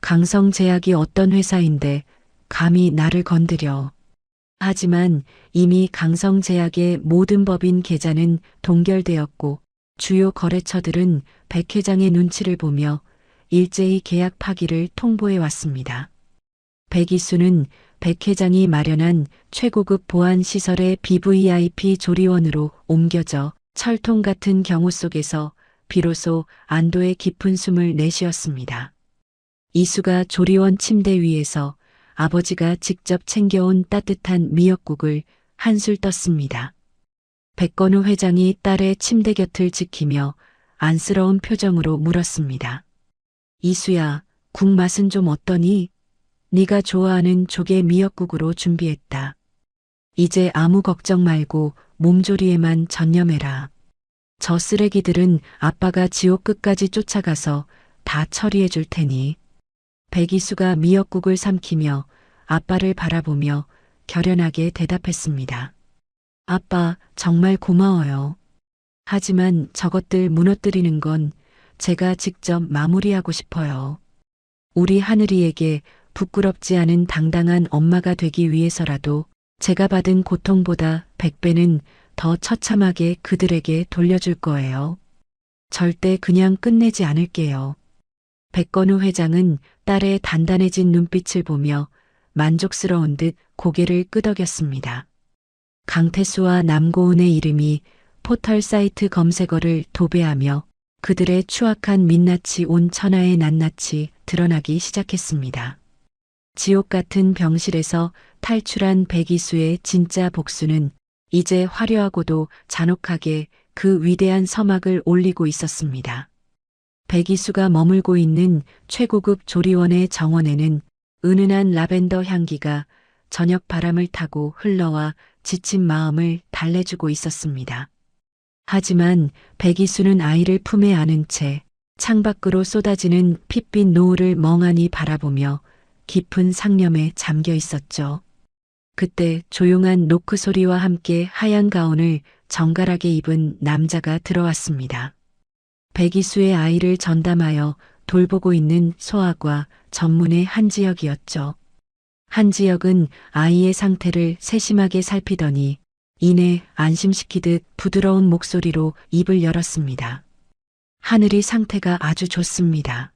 강성제약이 어떤 회사인데 감히 나를 건드려. 하지만 이미 강성제약의 모든 법인 계좌는 동결되었고 주요 거래처들은 백 회장의 눈치를 보며 일제히 계약 파기를 통보해 왔습니다. 백이수는 백 회장이 마련한 최고급 보안 시설의 BVIP 조리원으로 옮겨져 철통 같은 경호 속에서 비로소 안도의 깊은 숨을 내쉬었습니다. 이수가 조리원 침대 위에서 아버지가 직접 챙겨온 따뜻한 미역국을 한술 떴습니다. 백건우 회장이 딸의 침대 곁을 지키며 안쓰러운 표정으로 물었습니다. 이수야, 국 맛은 좀 어떠니? 네가 좋아하는 조개 미역국으로 준비했다. 이제 아무 걱정 말고 몸조리에만 전념해라. 저 쓰레기들은 아빠가 지옥 끝까지 쫓아가서 다 처리해 줄 테니. 백이수가 미역국을 삼키며 아빠를 바라보며 결연하게 대답했습니다. 아빠, 정말 고마워요. 하지만 저것들 무너뜨리는 건 제가 직접 마무리하고 싶어요. 우리 하늘이에게 부끄럽지 않은 당당한 엄마가 되기 위해서라도 제가 받은 고통보다 100배는 더 처참하게 그들에게 돌려줄 거예요. 절대 그냥 끝내지 않을게요. 백건우 회장은 딸의 단단해진 눈빛을 보며 만족스러운 듯 고개를 끄덕였습니다. 강태수와 남고은의 이름이 포털 사이트 검색어를 도배하며 그들의 추악한 민낯이 온 천하의 낱낱이 드러나기 시작했습니다. 지옥 같은 병실에서 탈출한 백이수의 진짜 복수는 이제 화려하고도 잔혹하게 그 위대한 서막을 올리고 있었습니다. 백이수가 머물고 있는 최고급 조리원의 정원에는 은은한 라벤더 향기가 저녁 바람을 타고 흘러와 지친 마음을 달래주고 있었습니다. 하지만 백이수는 아이를 품에 안은 채 창밖으로 쏟아지는 핏빛 노을을 멍하니 바라보며 깊은 상념에 잠겨 있었죠. 그때 조용한 노크 소리와 함께 하얀 가운을 정갈하게 입은 남자가 들어왔습니다. 백이수의 아이를 전담하여 돌보고 있는 소아과 전문의 한지혁이었죠. 한지혁은 아이의 상태를 세심하게 살피더니 이내 안심시키듯 부드러운 목소리로 입을 열었습니다. 하늘이 상태가 아주 좋습니다.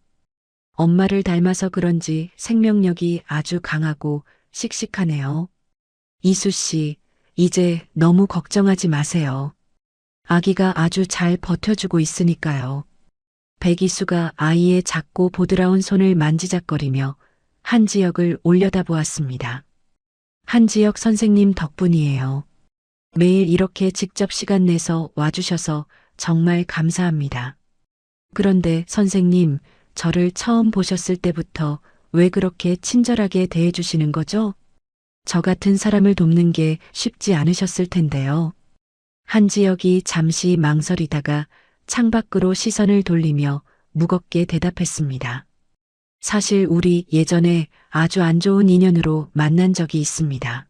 엄마를 닮아서 그런지 생명력이 아주 강하고 씩씩하네요. 이수 씨, 이제 너무 걱정하지 마세요. 아기가 아주 잘 버텨주고 있으니까요. 백이수가 아이의 작고 보드라운 손을 만지작거리며 한지혁을 올려다보았습니다. 한지혁 선생님 덕분이에요. 매일 이렇게 직접 시간 내서 와주셔서 정말 감사합니다. 그런데 선생님, 저를 처음 보셨을 때부터 왜 그렇게 친절하게 대해주시는 거죠? 저 같은 사람을 돕는 게 쉽지 않으셨을 텐데요. 한지혁이 잠시 망설이다가 창밖으로 시선을 돌리며 무겁게 대답했습니다. 사실 우리 예전에 아주 안 좋은 인연으로 만난 적이 있습니다.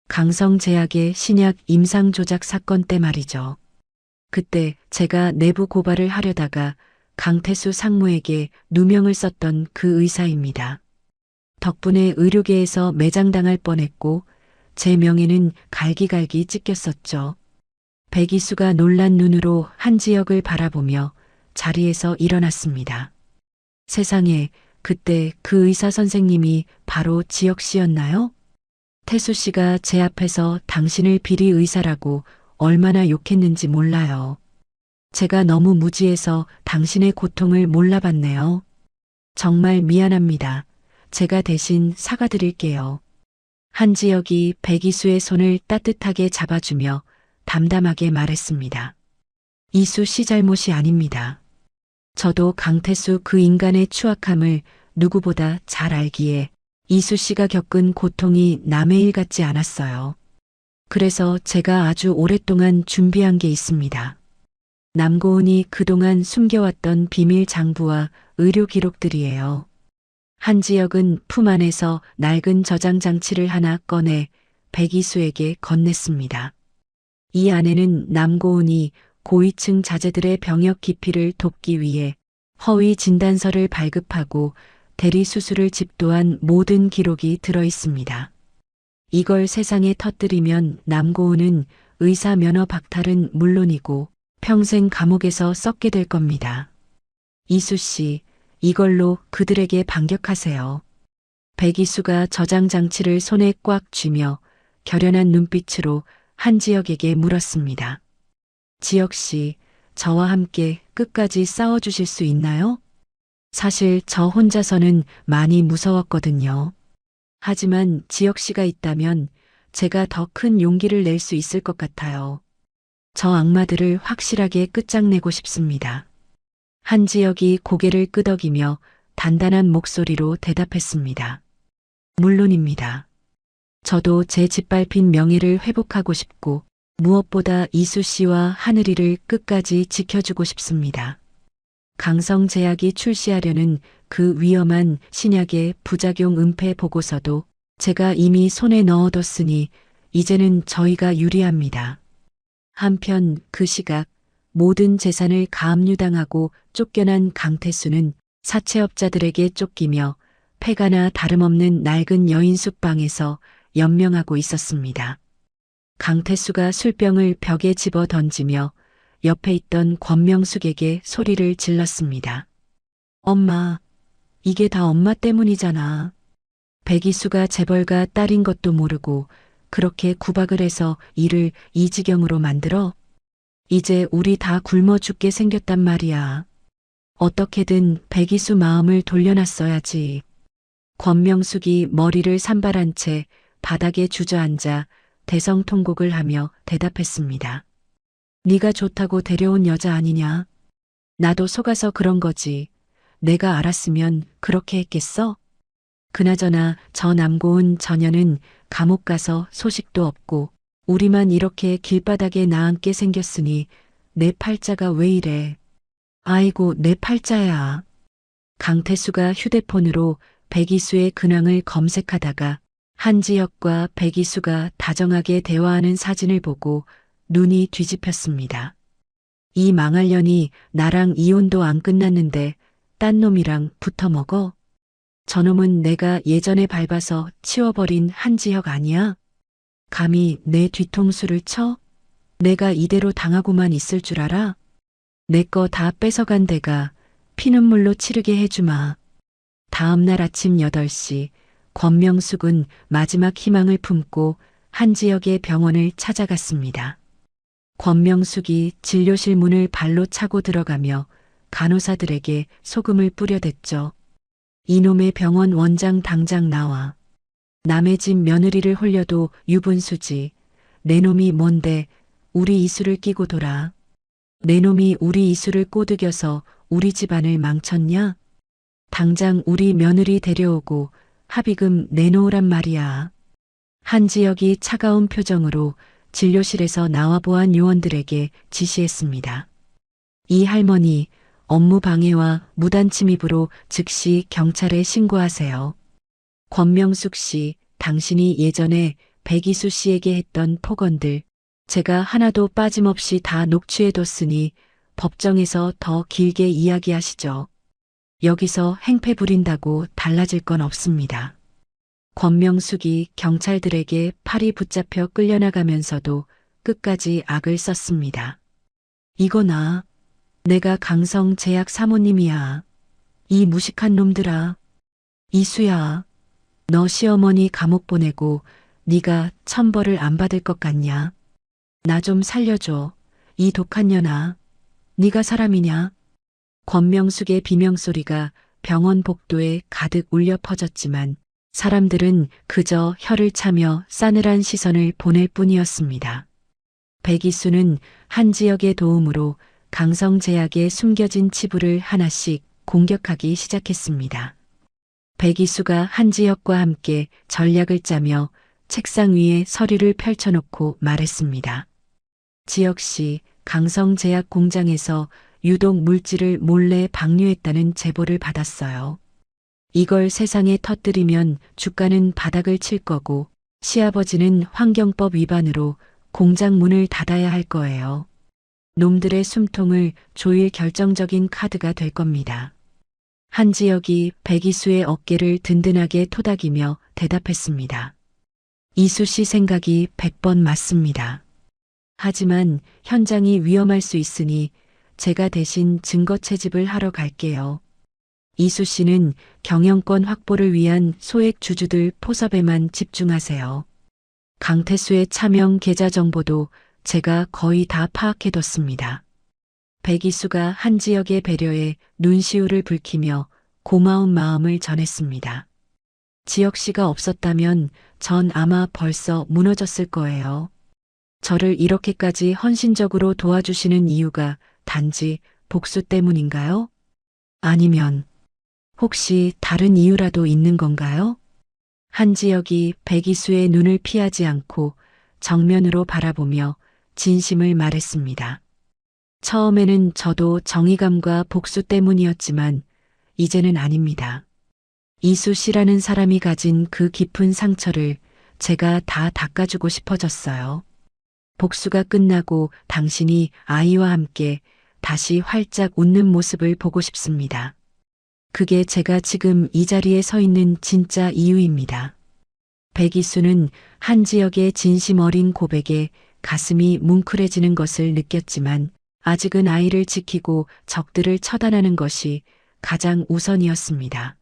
강성제약의 신약 임상 조작 사건 때 말이죠. 그때 제가 내부 고발을 하려다가 강태수 상무에게 누명을 썼던 그 의사입니다. 덕분에 의료계에서 매장당할 뻔했고 제 명예는 갈기갈기 찢겼었죠. 백이수가 놀란 눈으로 한지혁을 바라보며 자리에서 일어났습니다. 세상에, 그때 그 의사 선생님이 바로 지혁 씨였나요? 태수 씨가 제 앞에서 당신을 비리 의사라고 얼마나 욕했는지 몰라요. 제가 너무 무지해서 당신의 고통을 몰라봤네요. 정말 미안합니다. 제가 대신 사과드릴게요. 한지혁이 백이수의 손을 따뜻하게 잡아주며 담담하게 말했습니다. 이수 씨 잘못이 아닙니다. 저도 강태수 그 인간의 추악함을 누구보다 잘 알기에 이수 씨가 겪은 고통이 남의 일 같지 않았어요. 그래서 제가 아주 오랫동안 준비한 게 있습니다. 남고은이 그동안 숨겨왔던 비밀 장부와 의료 기록들이에요. 한지혁은 품 안에서 낡은 저장 장치를 하나 꺼내 백이수에게 건넸습니다. 이 안에는 남고은이 고위층 자제들의 병역 기피를 돕기 위해 허위 진단서를 발급하고 대리 수술을 집도한 모든 기록이 들어 있습니다. 이걸 세상에 터뜨리면 남고은은 의사 면허 박탈은 물론이고 평생 감옥에서 썩게 될 겁니다. 이수 씨, 이걸로 그들에게 반격하세요. 백이수가 저장 장치를 손에 꽉 쥐며 결연한 눈빛으로 한지혁에게 물었습니다. 지혁 씨, 저와 함께 끝까지 싸워주실 수 있나요? 사실 저 혼자서는 많이 무서웠거든요. 하지만 지혁 씨가 있다면 제가 더 큰 용기를 낼 수 있을 것 같아요. 저 악마들을 확실하게 끝장내고 싶습니다. 한지혁이 고개를 끄덕이며 단단한 목소리로 대답했습니다. 물론입니다. 저도 제 짓밟힌 명예를 회복하고 싶고 무엇보다 이수 씨와 하늘이를 끝까지 지켜주고 싶습니다. 강성제약이 출시하려는 그 위험한 신약의 부작용 은폐 보고서도 제가 이미 손에 넣어뒀으니 이제는 저희가 유리합니다. 한편 그 시각 모든 재산을 가압류당하고 쫓겨난 강태수는 사채업자들에게 쫓기며 폐가나 다름없는 낡은 여인숙방에서 연명하고 있었습니다. 강태수가 술병을 벽에 집어 던지며 옆에 있던 권명숙에게 소리를 질렀습니다. 엄마, 이게 다 엄마 때문이잖아. 백이수가 재벌가 딸인 것도 모르고 그렇게 구박을 해서 일을 이 지경으로 만들어? 이제 우리 다 굶어 죽게 생겼단 말이야. 어떻게든 백이수 마음을 돌려놨어야지. 권명숙이 머리를 산발한 채 바닥에 주저앉아 대성통곡을 하며 대답했습니다. 네가 좋다고 데려온 여자 아니냐? 나도 속아서 그런 거지. 내가 알았으면 그렇게 했겠어? 그나저나 저 남고은 처녀는 감옥 가서 소식도 없고 우리만 이렇게 길바닥에 나앉게 생겼으니 내 팔자가 왜 이래? 아이고 내 팔자야. 강태수가 휴대폰으로 백이수의 근황을 검색하다가 한지혁과 백이수가 다정하게 대화하는 사진을 보고 눈이 뒤집혔습니다. 이 망할년이 나랑 이혼도 안 끝났는데 딴 놈이랑 붙어먹어? 저놈은 내가 예전에 밟아서 치워버린 한지혁 아니야? 감히 내 뒤통수를 쳐? 내가 이대로 당하고만 있을 줄 알아? 내 거 다 뺏어간 데가 피눈물로 치르게 해주마. 다음 날 아침 8시 권명숙은 마지막 희망을 품고 한지혁의 병원을 찾아갔습니다. 권명숙이 진료실 문을 발로 차고 들어가며 간호사들에게 소금을 뿌려댔죠. 이놈의 병원 원장 당장 나와. 남의 집 며느리를 홀려도 유분수지. 내 놈이 뭔데 우리 이수를 끼고 돌아. 내 놈이 우리 이수를 꼬드겨서 우리 집안을 망쳤냐? 당장 우리 며느리 데려오고 합의금 내놓으란 말이야. 한지혁이 차가운 표정으로 진료실에서 나와보안 요원들에게 지시했습니다. 이 할머니 업무 방해와 무단 침입으로 즉시 경찰에 신고하세요. 권명숙 씨, 당신이 예전에 백이수 씨에게 했던 폭언들 제가 하나도 빠짐없이 다 녹취해뒀으니 법정에서 더 길게 이야기하시죠. 여기서 행패 부린다고 달라질 건 없습니다. 권명숙이 경찰들에게 팔이 붙잡혀 끌려나가면서도 끝까지 악을 썼습니다. 이거나 내가 강성제약 사모님이야. 이 무식한 놈들아. 이수야, 너 시어머니 감옥 보내고 네가 천벌을 안 받을 것 같냐? 나 좀 살려줘. 이 독한 년아. 네가 사람이냐? 권명숙의 비명소리가 병원 복도에 가득 울려 퍼졌지만 사람들은 그저 혀를 차며 싸늘한 시선을 보낼 뿐이었습니다. 백이수는 한지혁의 도움으로 강성제약에 숨겨진 치부를 하나씩 공격하기 시작했습니다. 백이수가 한지혁과 함께 전략을 짜며 책상 위에 서류를 펼쳐놓고 말했습니다. 지혁 씨, 강성제약 공장에서 유독 물질을 몰래 방류했다는 제보를 받았어요. 이걸 세상에 터뜨리면 주가는 바닥을 칠 거고 시아버지는 환경법 위반으로 공장 문을 닫아야 할 거예요. 놈들의 숨통을 조일 결정적인 카드가 될 겁니다. 한지혁이 백이수의 어깨를 든든하게 토닥이며 대답했습니다. 이수 씨 생각이 100번 맞습니다. 하지만 현장이 위험할 수 있으니 제가 대신 증거 채집을 하러 갈게요. 이수 씨는 경영권 확보를 위한 소액 주주들 포섭에만 집중하세요. 강태수의 차명 계좌 정보도 제가 거의 다 파악해뒀습니다. 백이수가 한지혁의 배려에 눈시울을 붉히며 고마운 마음을 전했습니다. 지혁 씨가 없었다면 전 아마 벌써 무너졌을 거예요. 저를 이렇게까지 헌신적으로 도와주시는 이유가 단지 복수 때문인가요? 아니면 혹시 다른 이유라도 있는 건가요? 한지혁이 백이수의 눈을 피하지 않고 정면으로 바라보며 진심을 말했습니다. 처음에는 저도 정의감과 복수 때문이었지만 이제는 아닙니다. 이수 씨라는 사람이 가진 그 깊은 상처를 제가 다 닦아주고 싶어졌어요. 복수가 끝나고 당신이 아이와 함께 다시 활짝 웃는 모습을 보고 싶습니다. 그게 제가 지금 이 자리에 서 있는 진짜 이유입니다. 백이수는 한지혁의 진심 어린 고백에 가슴이 뭉클해지는 것을 느꼈지만 아직은 아이를 지키고 적들을 처단하는 것이 가장 우선이었습니다.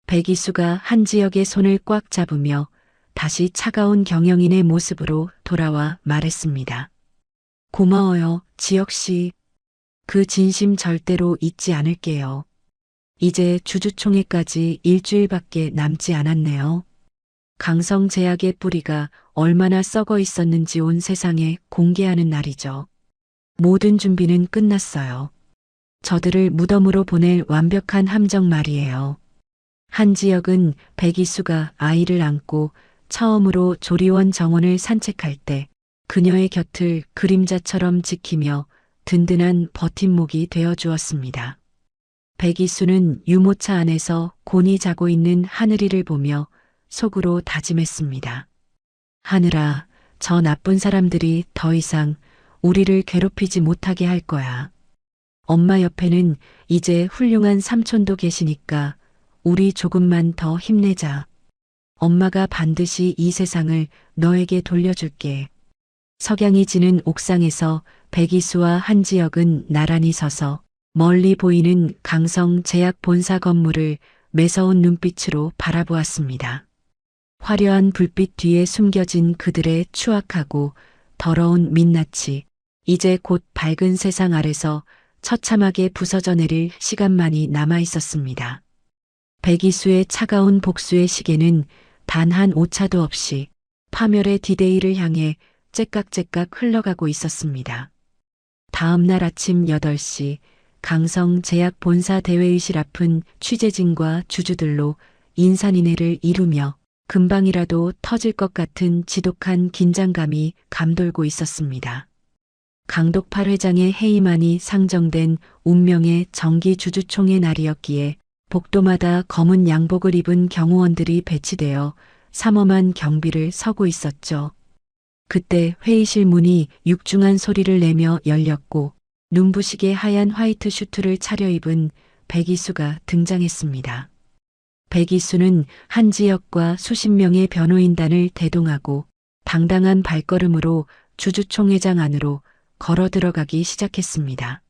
백이수가 한지혁의 손을 꽉 잡으며 다시 차가운 경영인의 모습으로 돌아와 말했습니다. 고마워요, 지혁 씨. 그 진심 절대로 잊지 않을게요. 이제 주주총회까지 일주일밖에 남지 않았네요. 강성제약의 뿌리가 얼마나 썩어 있었는지 온 세상에 공개하는 날이죠. 모든 준비는 끝났어요. 저들을 무덤으로 보낼 완벽한 함정 말이에요. 한지혁은 백이수가 아이를 안고 처음으로 조리원 정원을 산책할 때 그녀의 곁을 그림자처럼 지키며 든든한 버팀목이 되어 주었습니다. 백이수는 유모차 안에서 곤히 자고 있는 하늘이를 보며 속으로 다짐했습니다. 하늘아, 저 나쁜 사람들이 더 이상 우리를 괴롭히지 못하게 할 거야. 엄마 옆에는 이제 훌륭한 삼촌도 계시니까 우리 조금만 더 힘내자. 엄마가 반드시 이 세상을 너에게 돌려줄게. 석양이 지는 옥상에서 백이수와 한지혁은 나란히 서서 멀리 보이는 강성제약 본사 건물을 매서운 눈빛으로 바라보았습니다. 화려한 불빛 뒤에 숨겨진 그들의 추악하고 더러운 민낯이 이제 곧 밝은 세상 아래서 처참하게 부서져 내릴 시간만이 남아 있었습니다. 백이수의 차가운 복수의 시계는 단 한 오차도 없이 파멸의 디데이를 향해 째깍째깍 흘러가고 있었습니다. 다음 날 아침 8시 강성제약 본사 대회의실 앞은 취재진과 주주들로 인산인해를 이루며 금방이라도 터질 것 같은 지독한 긴장감이 감돌고 있었습니다. 강독팔 회장의 해임안이 상정된 운명의 정기 주주총회 날이었기에 복도마다 검은 양복을 입은 경호원들이 배치되어 삼엄한 경비를 서고 있었죠. 그때 회의실 문이 육중한 소리를 내며 열렸고 눈부시게 하얀 화이트 슈트를 차려입은 백이수가 등장했습니다. 백이수는 한지혁과 수십 명의 변호인단을 대동하고 당당한 발걸음으로 주주총회장 안으로 걸어 들어가기 시작했습니다.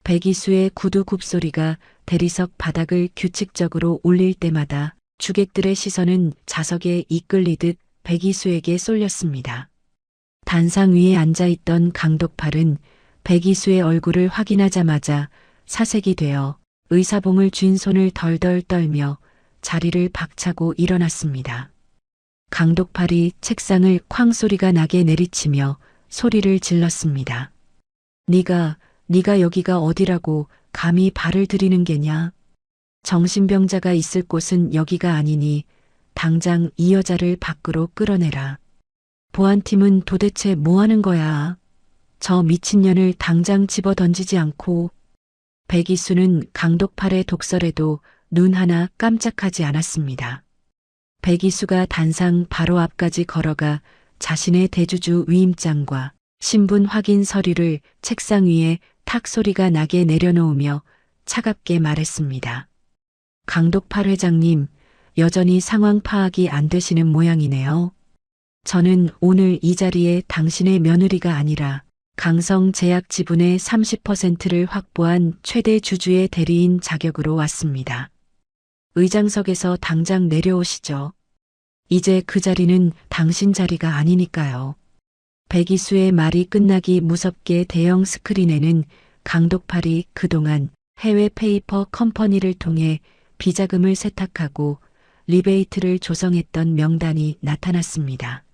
백이수의 구두 굽소리가 대리석 바닥을 규칙적으로 울릴 때마다 주객들의 시선은 자석에 이끌리듯 백이수에게 쏠렸습니다. 단상 위에 앉아있던 강독팔은 백이수의 얼굴을 확인하자마자 사색이 되어 의사봉을 쥔 손을 덜덜 떨며 자리를 박차고 일어났습니다. 강독팔이 책상을 쾅 소리가 나게 내리치며 소리를 질렀습니다. 네가 여기가 어디라고 감히 발을 들이는 게냐? 정신병자가 있을 곳은 여기가 아니니 당장 이 여자를 밖으로 끌어내라. 보안팀은 도대체 뭐 하는 거야? 저 미친년을 당장 집어 던지지 않고. 백이수는 강독팔의 독설에도 눈 하나 깜짝하지 않았습니다. 백이수가 단상 바로 앞까지 걸어가 자신의 대주주 위임장과 신분 확인 서류를 책상 위에 탁 소리가 나게 내려놓으며 차갑게 말했습니다. 강독팔 회장님, 여전히 상황 파악이 안 되시는 모양이네요. 저는 오늘 이 자리에 당신의 며느리가 아니라 강성제약 지분의 30%를 확보한 최대 주주의 대리인 자격으로 왔습니다. 의장석에서 당장 내려오시죠. 이제 그 자리는 당신 자리가 아니니까요. 백이수의 말이 끝나기 무섭게 대형 스크린에는 강독팔이 그동안 해외 페이퍼 컴퍼니를 통해 비자금을 세탁하고 리베이트를 조성했던 명단이 나타났습니다.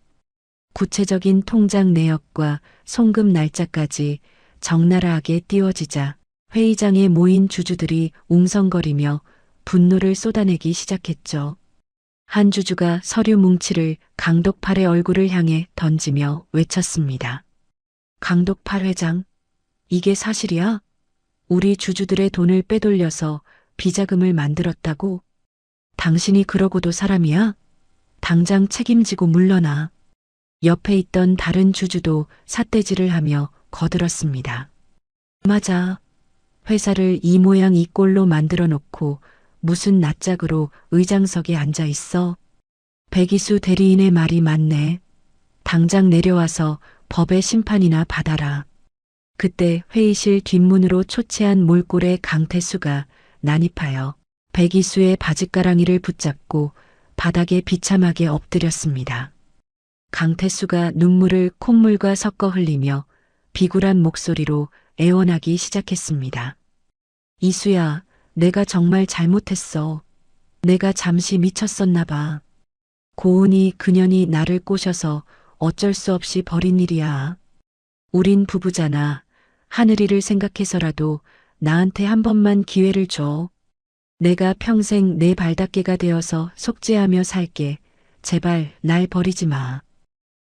구체적인 통장 내역과 송금 날짜까지 적나라하게 띄워지자 회의장에 모인 주주들이 웅성거리며 분노를 쏟아내기 시작했죠. 한 주주가 서류 뭉치를 강독팔의 얼굴을 향해 던지며 외쳤습니다. 강독팔 회장, 이게 사실이야? 우리 주주들의 돈을 빼돌려서 비자금을 만들었다고? 당신이 그러고도 사람이야? 당장 책임지고 물러나. 옆에 있던 다른 주주도 삿대질을 하며 거들었습니다. 맞아. 회사를 이 모양 이 꼴로 만들어 놓고 무슨 낯짝으로 의장석에 앉아 있어? 백이수 대리인의 말이 맞네. 당장 내려와서 법의 심판이나 받아라. 그때 회의실 뒷문으로 초췌한 몰골의 강태수가 난입하여 백이수의 바짓가랑이를 붙잡고 바닥에 비참하게 엎드렸습니다. 강태수가 눈물을 콧물과 섞어 흘리며 비굴한 목소리로 애원하기 시작했습니다. 이수야, 내가 정말 잘못했어. 내가 잠시 미쳤었나 봐. 고은이 그년이 나를 꼬셔서 어쩔 수 없이 벌인 일이야. 우린 부부잖아. 하늘이를 생각해서라도 나한테 한 번만 기회를 줘. 내가 평생 내 발닦개가 되어서 속죄하며 살게. 제발 날 버리지 마.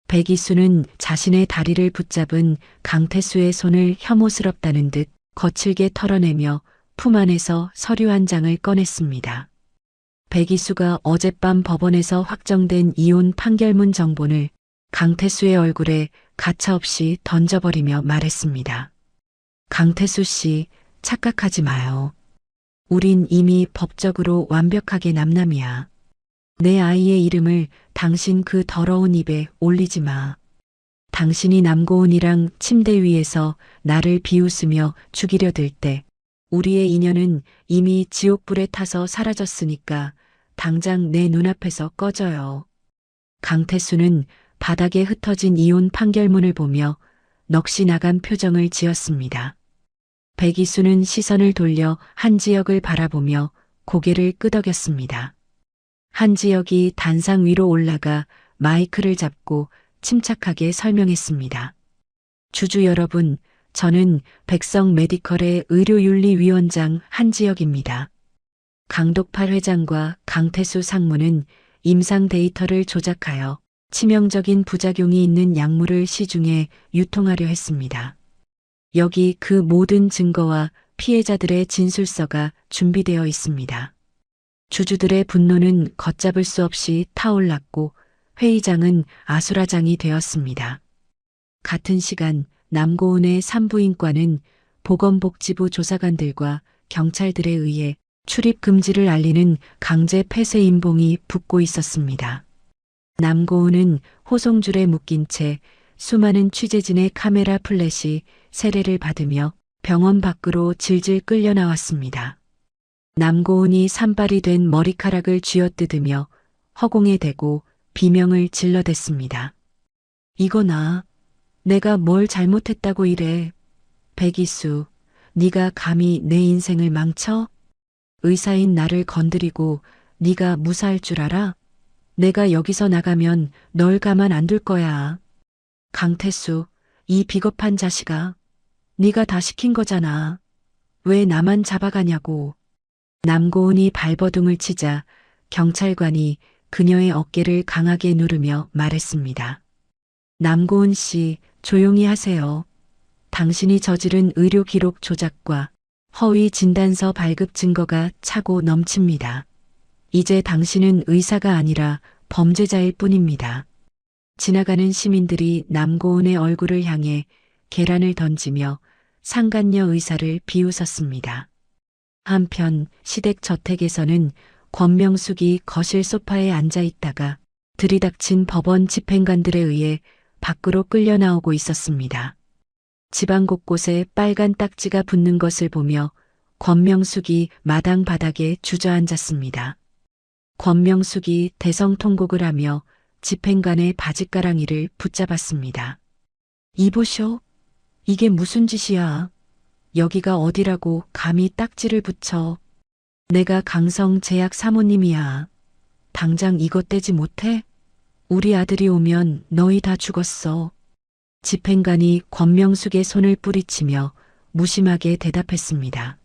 백이수는 자신의 다리를 붙잡은 강태수의 손을 혐오스럽다는 듯 거칠게 털어내며 품 안에서 서류 한 장을 꺼냈습니다. 백이수가 어젯밤 법원에서 확정된 이혼 판결문 정본을 강태수의 얼굴에 가차없이 던져버리며 말했습니다. 강태수 씨, 착각하지 마요. 우린 이미 법적으로 완벽하게 남남이야. 내 아이의 이름을 당신 그 더러운 입에 올리지 마. 당신이 남고은이랑 침대 위에서 나를 비웃으며 죽이려 들 때 우리의 인연은 이미 지옥불에 타서 사라졌으니까 당장 내 눈앞에서 꺼져요. 강태수는 바닥에 흩어진 이혼 판결문을 보며 넋이 나간 표정을 지었습니다. 백이수는 시선을 돌려 한지혁을 바라보며 고개를 끄덕였습니다. 한지혁이 단상 위로 올라가 마이크를 잡고 침착하게 설명했습니다. 주주 여러분, 저는 백성 메디컬의 의료윤리위원장 한지혁입니다. 강독팔 회장과 강태수 상무는 임상 데이터를 조작하여 치명적인 부작용이 있는 약물을 시중에 유통하려 했습니다. 여기 그 모든 증거와 피해자들의 진술서가 준비되어 있습니다. 주주들의 분노는 걷잡을 수 없이 타올랐고 회의장은 아수라장이 되었습니다. 같은 시간 남고은의 산부인과는 보건복지부 조사관들과 경찰들에 의해 출입 금지를 알리는 강제 폐쇄 임봉이 붙고 있었습니다. 남고은은 호송줄에 묶인 채 수많은 취재진의 카메라 플래시 세례를 받으며 병원 밖으로 질질 끌려 나왔습니다. 남고은이 산발이 된 머리카락을 쥐어뜯으며 허공에 대고 비명을 질러댔습니다. 이거나 내가 뭘 잘못했다고 이래. 백이수, 네가 감히 내 인생을 망쳐? 의사인 나를 건드리고 네가 무사할 줄 알아? 내가 여기서 나가면 널 가만 안 둘 거야. 강태수, 이 비겁한 자식아. 네가 다 시킨 거잖아. 왜 나만 잡아가냐고. 남고은이 발버둥을 치자 경찰관이 그녀의 어깨를 강하게 누르며 말했습니다. 남고은 씨, 조용히 하세요. 당신이 저지른 의료 기록 조작과 허위 진단서 발급 증거가 차고 넘칩니다. 이제 당신은 의사가 아니라 범죄자일 뿐입니다. 지나가는 시민들이 남고은의 얼굴을 향해 계란을 던지며 상간녀 의사를 비웃었습니다. 한편 시댁 저택에서는 권명숙이 거실 소파에 앉아 있다가 들이닥친 법원 집행관들에 의해 밖으로 끌려 나오고 있었습니다. 집안 곳곳에 빨간 딱지가 붙는 것을 보며 권명숙이 마당 바닥에 주저앉았습니다. 권명숙이 대성통곡을 하며 집행관의 바짓가랑이를 붙잡았습니다. 이보쇼? 이게 무슨 짓이야? 여기가 어디라고 감히 딱지를 붙여. 내가 강성제약 사모님이야. 당장 이것 떼지 못해? 우리 아들이 오면 너희 다 죽었어. 집행관이 권명숙의 손을 뿌리치며 무심하게 대답했습니다.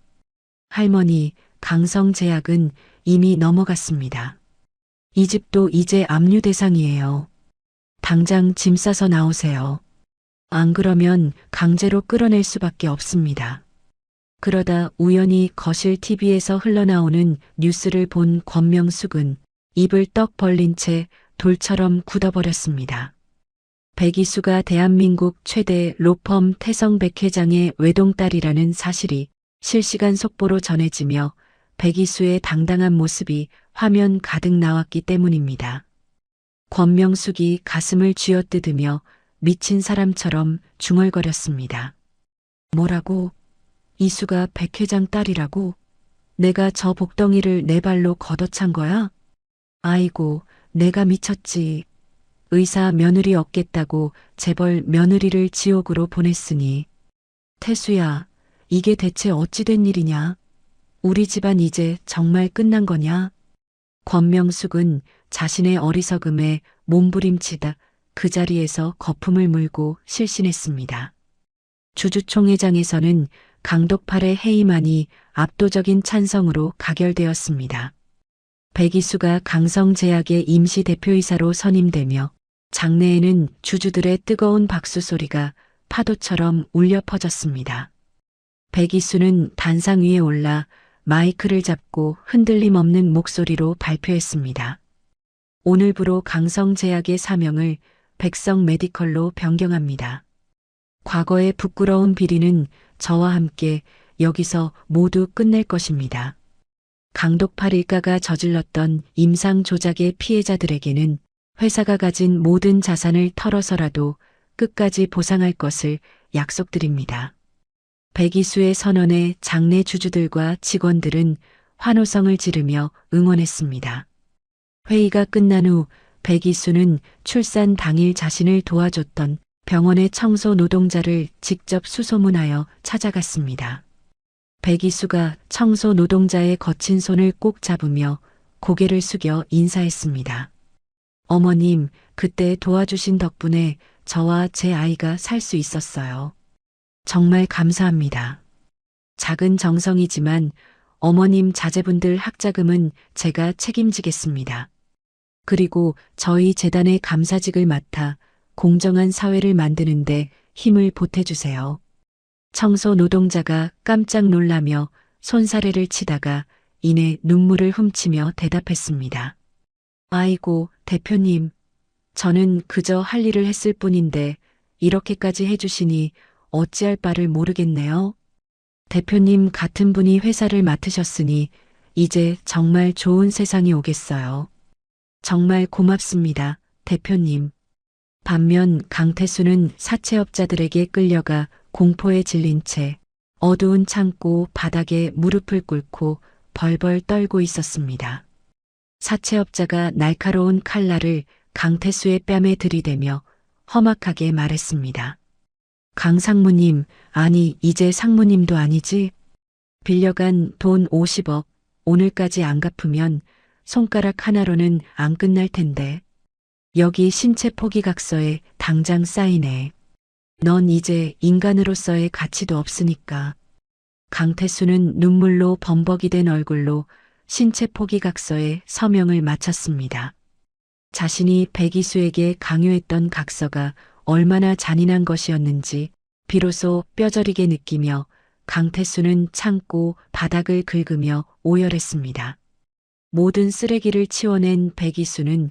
할머니, 강성제약은 이미 넘어갔습니다. 이 집도 이제 압류 대상이에요. 당장 짐 싸서 나오세요. 안 그러면 강제로 끌어낼 수밖에 없습니다. 그러다 우연히 거실 TV에서 흘러나오는 뉴스를 본 권명숙은 입을 떡 벌린 채 돌처럼 굳어버렸습니다. 백이수가 대한민국 최대 로펌 태성백 회장의 외동딸이라는 사실이 실시간 속보로 전해지며 백이수의 당당한 모습이 화면 가득 나왔기 때문입니다. 권명숙이 가슴을 쥐어뜯으며 미친 사람처럼 중얼거렸습니다. 뭐라고? 이수가 백 회장 딸이라고? 내가 저 복덩이를 내 발로 걷어찬 거야? 아이고, 내가 미쳤지. 의사 며느리 얻겠다고 재벌 며느리를 지옥으로 보냈으니. 태수야, 이게 대체 어찌 된 일이냐? 우리 집안 이제 정말 끝난 거냐? 권명숙은 자신의 어리석음에 몸부림치다 그 자리에서 거품을 물고 실신했습니다. 주주총회장에서는 강독팔의 해임안이 압도적인 찬성으로 가결되었습니다. 백이수가 강성제약의 임시 대표이사로 선임되며 장내에는 주주들의 뜨거운 박수 소리가 파도처럼 울려 퍼졌습니다. 백이수는 단상 위에 올라 마이크를 잡고 흔들림 없는 목소리로 발표했습니다. 오늘부로 강성제약의 사명을 백성 메디컬로 변경합니다. 과거의 부끄러운 비리는 저와 함께 여기서 모두 끝낼 것입니다. 강독팔 일가가 저질렀던 임상 조작의 피해자들에게는 회사가 가진 모든 자산을 털어서라도 끝까지 보상할 것을 약속드립니다. 백이수의 선언에 장내 주주들과 직원들은 환호성을 지르며 응원했습니다. 회의가 끝난 후 백이수는 출산 당일 자신을 도와줬던 병원의 청소 노동자를 직접 수소문하여 찾아갔습니다. 백이수가 청소 노동자의 거친 손을 꼭 잡으며 고개를 숙여 인사했습니다. 어머님, 그때 도와주신 덕분에 저와 제 아이가 살 수 있었어요. 정말 감사합니다. 작은 정성이지만 어머님 자제분들 학자금은 제가 책임지겠습니다. 그리고 저희 재단의 감사직을 맡아 공정한 사회를 만드는데 힘을 보태주세요. 청소 노동자가 깜짝 놀라며 손사래를 치다가 이내 눈물을 훔치며 대답했습니다. 아이고, 대표님. 저는 그저 할 일을 했을 뿐인데 이렇게까지 해주시니 어찌할 바를 모르겠네요. 대표님 같은 분이 회사를 맡으셨으니 이제 정말 좋은 세상이 오겠어요. 정말 고맙습니다, 대표님. 반면 강태수는 사채업자들에게 끌려가 공포에 질린 채 어두운 창고 바닥에 무릎을 꿇고 벌벌 떨고 있었습니다. 사채업자가 날카로운 칼날을 강태수의 뺨에 들이대며 험악하게 말했습니다. 강 상무님, 아니, 이제 상무님도 아니지? 빌려간 돈 50억, 오늘까지 안 갚으면 손가락 하나로는 안 끝날 텐데. 여기 신체 포기각서에 당장 사인해. 넌 이제 인간으로서의 가치도 없으니까. 강태수는 눈물로 범벅이 된 얼굴로 신체 포기각서에 서명을 마쳤습니다. 자신이 백이수에게 강요했던 각서가 얼마나 잔인한 것이었는지 비로소 뼈저리게 느끼며 강태수는 참고 바닥을 긁으며 오열했습니다. 모든 쓰레기를 치워낸 백이수는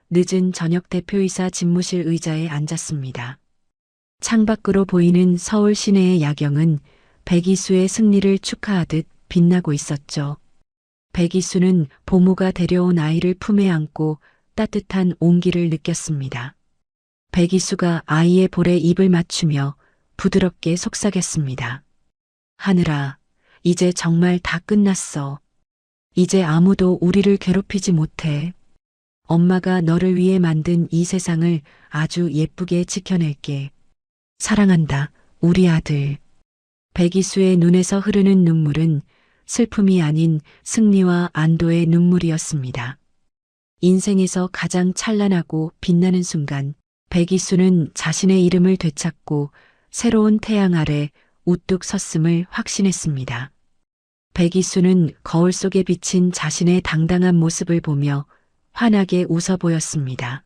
늦은 저녁 대표이사 집무실 의자에 앉았습니다. 창밖으로 보이는 서울 시내의 야경은 백이수의 승리를 축하하듯 빛나고 있었죠. 백이수는 보모가 데려온 아이를 품에 안고 따뜻한 온기를 느꼈습니다. 백이수가 아이의 볼에 입을 맞추며 부드럽게 속삭였습니다. 하늘아, 이제 정말 다 끝났어. 이제 아무도 우리를 괴롭히지 못해. 엄마가 너를 위해 만든 이 세상을 아주 예쁘게 지켜낼게. 사랑한다, 우리 아들. 백이수의 눈에서 흐르는 눈물은 슬픔이 아닌 승리와 안도의 눈물이었습니다. 인생에서 가장 찬란하고 빛나는 순간, 백이수는 자신의 이름을 되찾고 새로운 태양 아래 우뚝 섰음을 확신했습니다. 백이수는 거울 속에 비친 자신의 당당한 모습을 보며 환하게 웃어 보였습니다.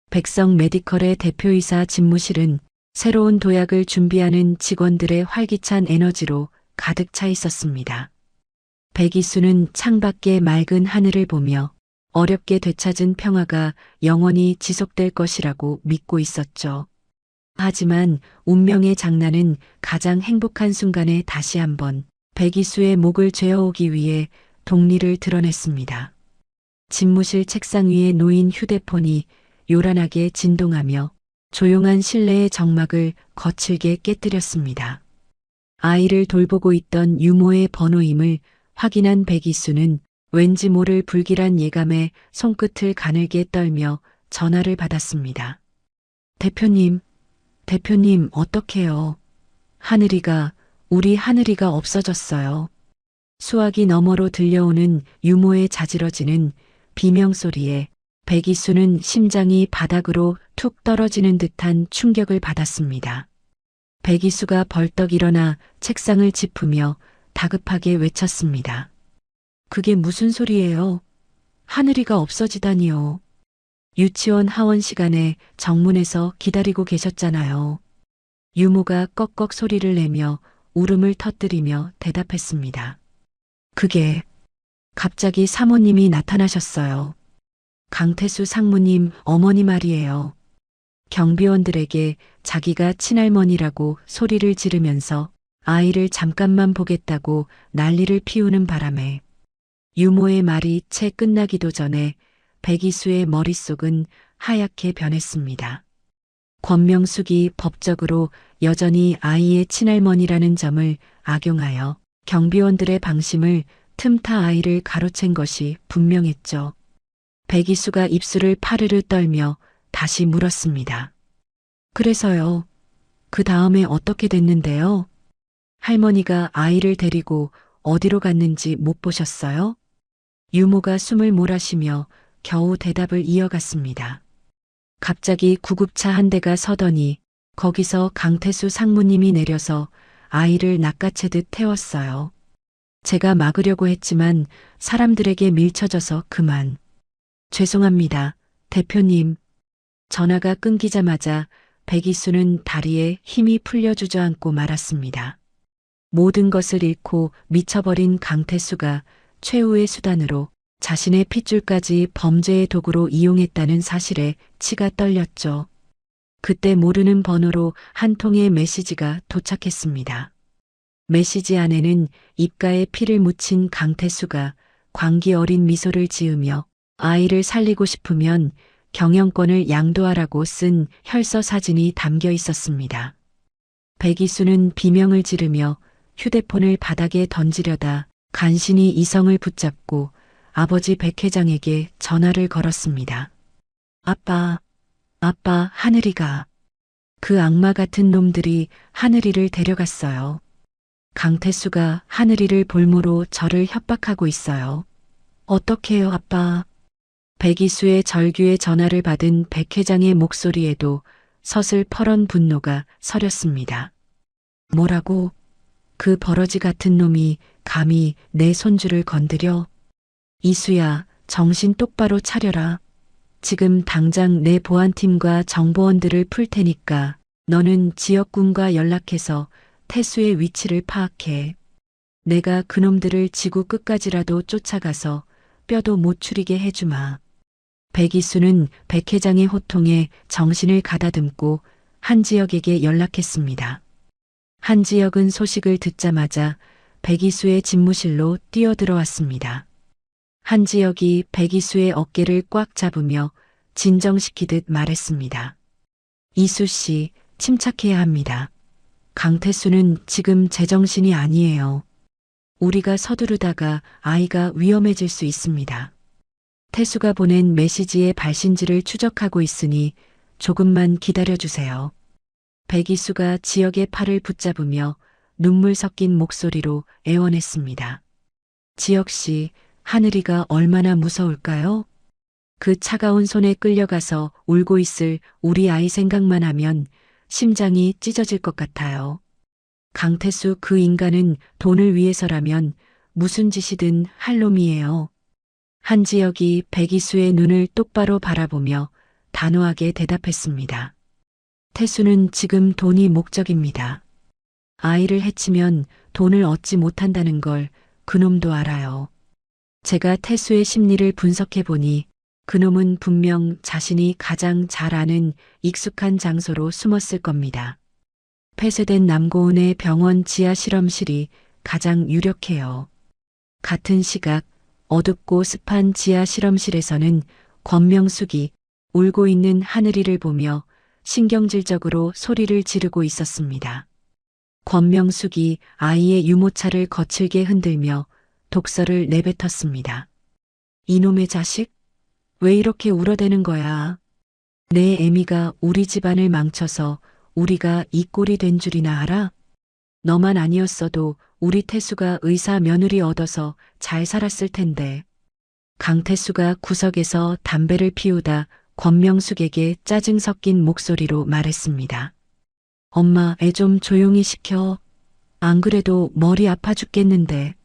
백성 메디컬의 대표이사 집무실은 새로운 도약을 준비하는 직원들의 활기찬 에너지로 가득 차 있었습니다. 백이수는 창밖의 맑은 하늘을 보며 어렵게 되찾은 평화가 영원히 지속될 것이라고 믿고 있었죠. 하지만 운명의 장난은 가장 행복한 순간에 다시 한번 백이수의 목을 죄어오기 위해 동리를 드러냈습니다. 집무실 책상 위에 놓인 휴대폰이 요란하게 진동하며 조용한 실내의 정막을 거칠게 깨뜨렸습니다. 아이를 돌보고 있던 유모의 번호임을 확인한 백이수는 왠지 모를 불길한 예감에 손끝을 가늘게 떨며 전화를 받았습니다. 대표님 어떡해요? 우리 하늘이가 없어졌어요. 수화기 너머로 들려오는 유모의 자지러지는 비명소리에 백이수는 심장이 바닥으로 툭 떨어지는 듯한 충격을 받았습니다. 백이수가 벌떡 일어나 책상을 짚으며 다급하게 외쳤습니다. 그게 무슨 소리예요? 하늘이가 없어지다니요. 유치원 하원 시간에 정문에서 기다리고 계셨잖아요. 유모가 꺽꺽 소리를 내며 울음을 터뜨리며 대답했습니다. 그게 갑자기 사모님이 나타나셨어요. 강태수 상무님 어머니 말이에요. 경비원들에게 자기가 친할머니라고 소리를 지르면서 아이를 잠깐만 보겠다고 난리를 피우는 바람에 유모의 말이 채 끝나기도 전에 백이수의 머릿속은 하얗게 변했습니다. 권명숙이 법적으로 여전히 아이의 친할머니라는 점을 악용하여 경비원들의 방심을 틈타 아이를 가로챈 것이 분명했죠. 백이수가 입술을 파르르 떨며 다시 물었습니다. 그래서요. 그 다음에 어떻게 됐는데요? 할머니가 아이를 데리고 어디로 갔는지 못 보셨어요? 유모가 숨을 몰아쉬며 겨우 대답을 이어갔습니다. 갑자기 구급차 한 대가 서더니 거기서 강태수 상무님이 내려서 아이를 낚아채듯 태웠어요. 제가 막으려고 했지만 사람들에게 밀쳐져서 그만. 죄송합니다, 대표님. 전화가 끊기자마자 백이수는 다리에 힘이 풀려 주저앉고 말았습니다. 모든 것을 잃고 미쳐버린 강태수가 최후의 수단으로 자신의 핏줄까지 범죄의 도구로 이용했다는 사실에 치가 떨렸죠. 그때 모르는 번호로 한 통의 메시지가 도착했습니다. 메시지 안에는 입가에 피를 묻힌 강태수가 광기 어린 미소를 지으며 아이를 살리고 싶으면 경영권을 양도하라고 쓴 혈서 사진이 담겨 있었습니다. 백이수는 비명을 지르며 휴대폰을 바닥에 던지려다 간신히 이성을 붙잡고 아버지 백 회장에게 전화를 걸었습니다. 아빠, 하늘이가. 그 악마 같은 놈들이 하늘이를 데려갔어요. 강태수가 하늘이를 볼모로 저를 협박하고 있어요. 어떡해요, 아빠. 백이수의 절규의 전화를 받은 백 회장의 목소리에도 서슬퍼런 분노가 서렸습니다. 뭐라고? 그 버러지 같은 놈이 감히 내 손주를 건드려? 이수야, 정신 똑바로 차려라. 지금 당장 내 보안팀과 정보원들을 풀 테니까 너는 지역군과 연락해서 태수의 위치를 파악해. 내가 그놈들을 지구 끝까지라도 쫓아가서 뼈도 못 추리게 해주마. 백이수는 백 회장의 호통에 정신을 가다듬고 한지혁에게 연락했습니다. 한지혁은 소식을 듣자마자 백이수의 집무실로 뛰어들어왔습니다. 한지혁이 백이수의 어깨를 꽉 잡으며 진정시키듯 말했습니다. 이수 씨, 침착해야 합니다. 강태수는 지금 제정신이 아니에요. 우리가 서두르다가 아이가 위험해질 수 있습니다. 태수가 보낸 메시지의 발신지를 추적하고 있으니 조금만 기다려주세요. 백이수가 지역의 팔을 붙잡으며 눈물 섞인 목소리로 애원했습니다. 지역 씨, 하늘이가 얼마나 무서울까요? 그 차가운 손에 끌려가서 울고 있을 우리 아이 생각만 하면 심장이 찢어질 것 같아요. 강태수 그 인간은 돈을 위해서라면 무슨 짓이든 할 놈이에요. 한지혁이 백이수의 눈을 똑바로 바라보며 단호하게 대답했습니다. 태수는 지금 돈이 목적입니다. 아이를 해치면 돈을 얻지 못한다는 걸 그놈도 알아요. 제가 태수의 심리를 분석해 보니 그놈은 분명 자신이 가장 잘 아는 익숙한 장소로 숨었을 겁니다. 폐쇄된 남고은의 병원 지하 실험실이 가장 유력해요. 같은 시각 어둡고 습한 지하 실험실에서는 권명숙이 울고 있는 하늘이를 보며 신경질적으로 소리를 지르고 있었습니다. 권명숙이 아이의 유모차를 거칠게 흔들며 독설을 내뱉었습니다. 이놈의 자식? 왜 이렇게 울어대는 거야? 내 애미가 우리 집안을 망쳐서 우리가 이 꼴이 된 줄이나 알아? 너만 아니었어도 우리 태수가 의사 며느리 얻어서 잘 살았을 텐데. 강태수가 구석에서 담배를 피우다 권명숙에게 짜증 섞인 목소리로 말했습니다. 엄마, 애 좀 조용히 시켜. 안 그래도 머리 아파 죽겠는데.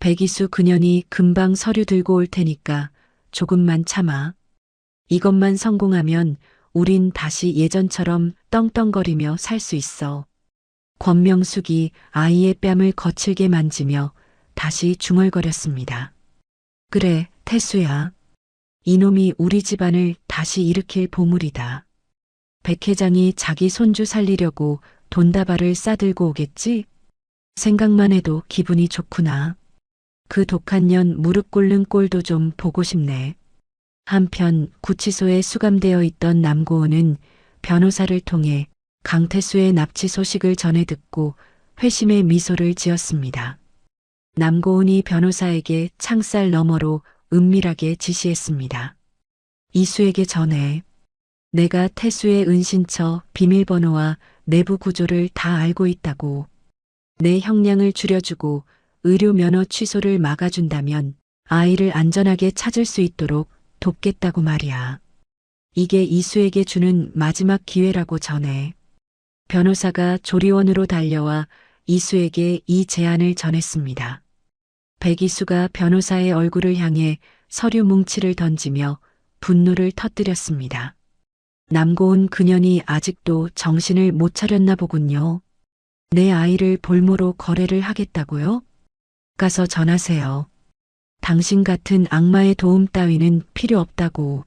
백이수 그년이 금방 서류 들고 올 테니까 조금만 참아. 이것만 성공하면 우린 다시 예전처럼 떵떵거리며 살 수 있어. 권명숙이 아이의 뺨을 거칠게 만지며 다시 중얼거렸습니다. 그래, 태수야. 이놈이 우리 집안을 다시 일으킬 보물이다. 백 회장이 자기 손주 살리려고 돈다발을 싸들고 오겠지? 생각만 해도 기분이 좋구나. 그 독한 년 무릎 꿇는 꼴도 좀 보고 싶네. 한편 구치소에 수감되어 있던 남고은은 변호사를 통해 강태수의 납치 소식을 전해 듣고 회심의 미소를 지었습니다. 남고은이 변호사에게 창살 너머로 은밀하게 지시했습니다. 이수에게 전해. 내가 태수의 은신처 비밀번호와 내부 구조를 다 알고 있다고. 내 형량을 줄여주고 의료 면허 취소를 막아준다면 아이를 안전하게 찾을 수 있도록 돕겠다고 말이야. 이게 이수에게 주는 마지막 기회라고 전해. 변호사가 조리원으로 달려와 이수에게 이 제안을 전했습니다. 백이수가 변호사의 얼굴을 향해 서류 뭉치를 던지며 분노를 터뜨렸습니다. 남고은 그년이 아직도 정신을 못 차렸나 보군요. 내 아이를 볼모로 거래를 하겠다고요? 가서 전하세요. 당신 같은 악마의 도움 따위는 필요 없다고.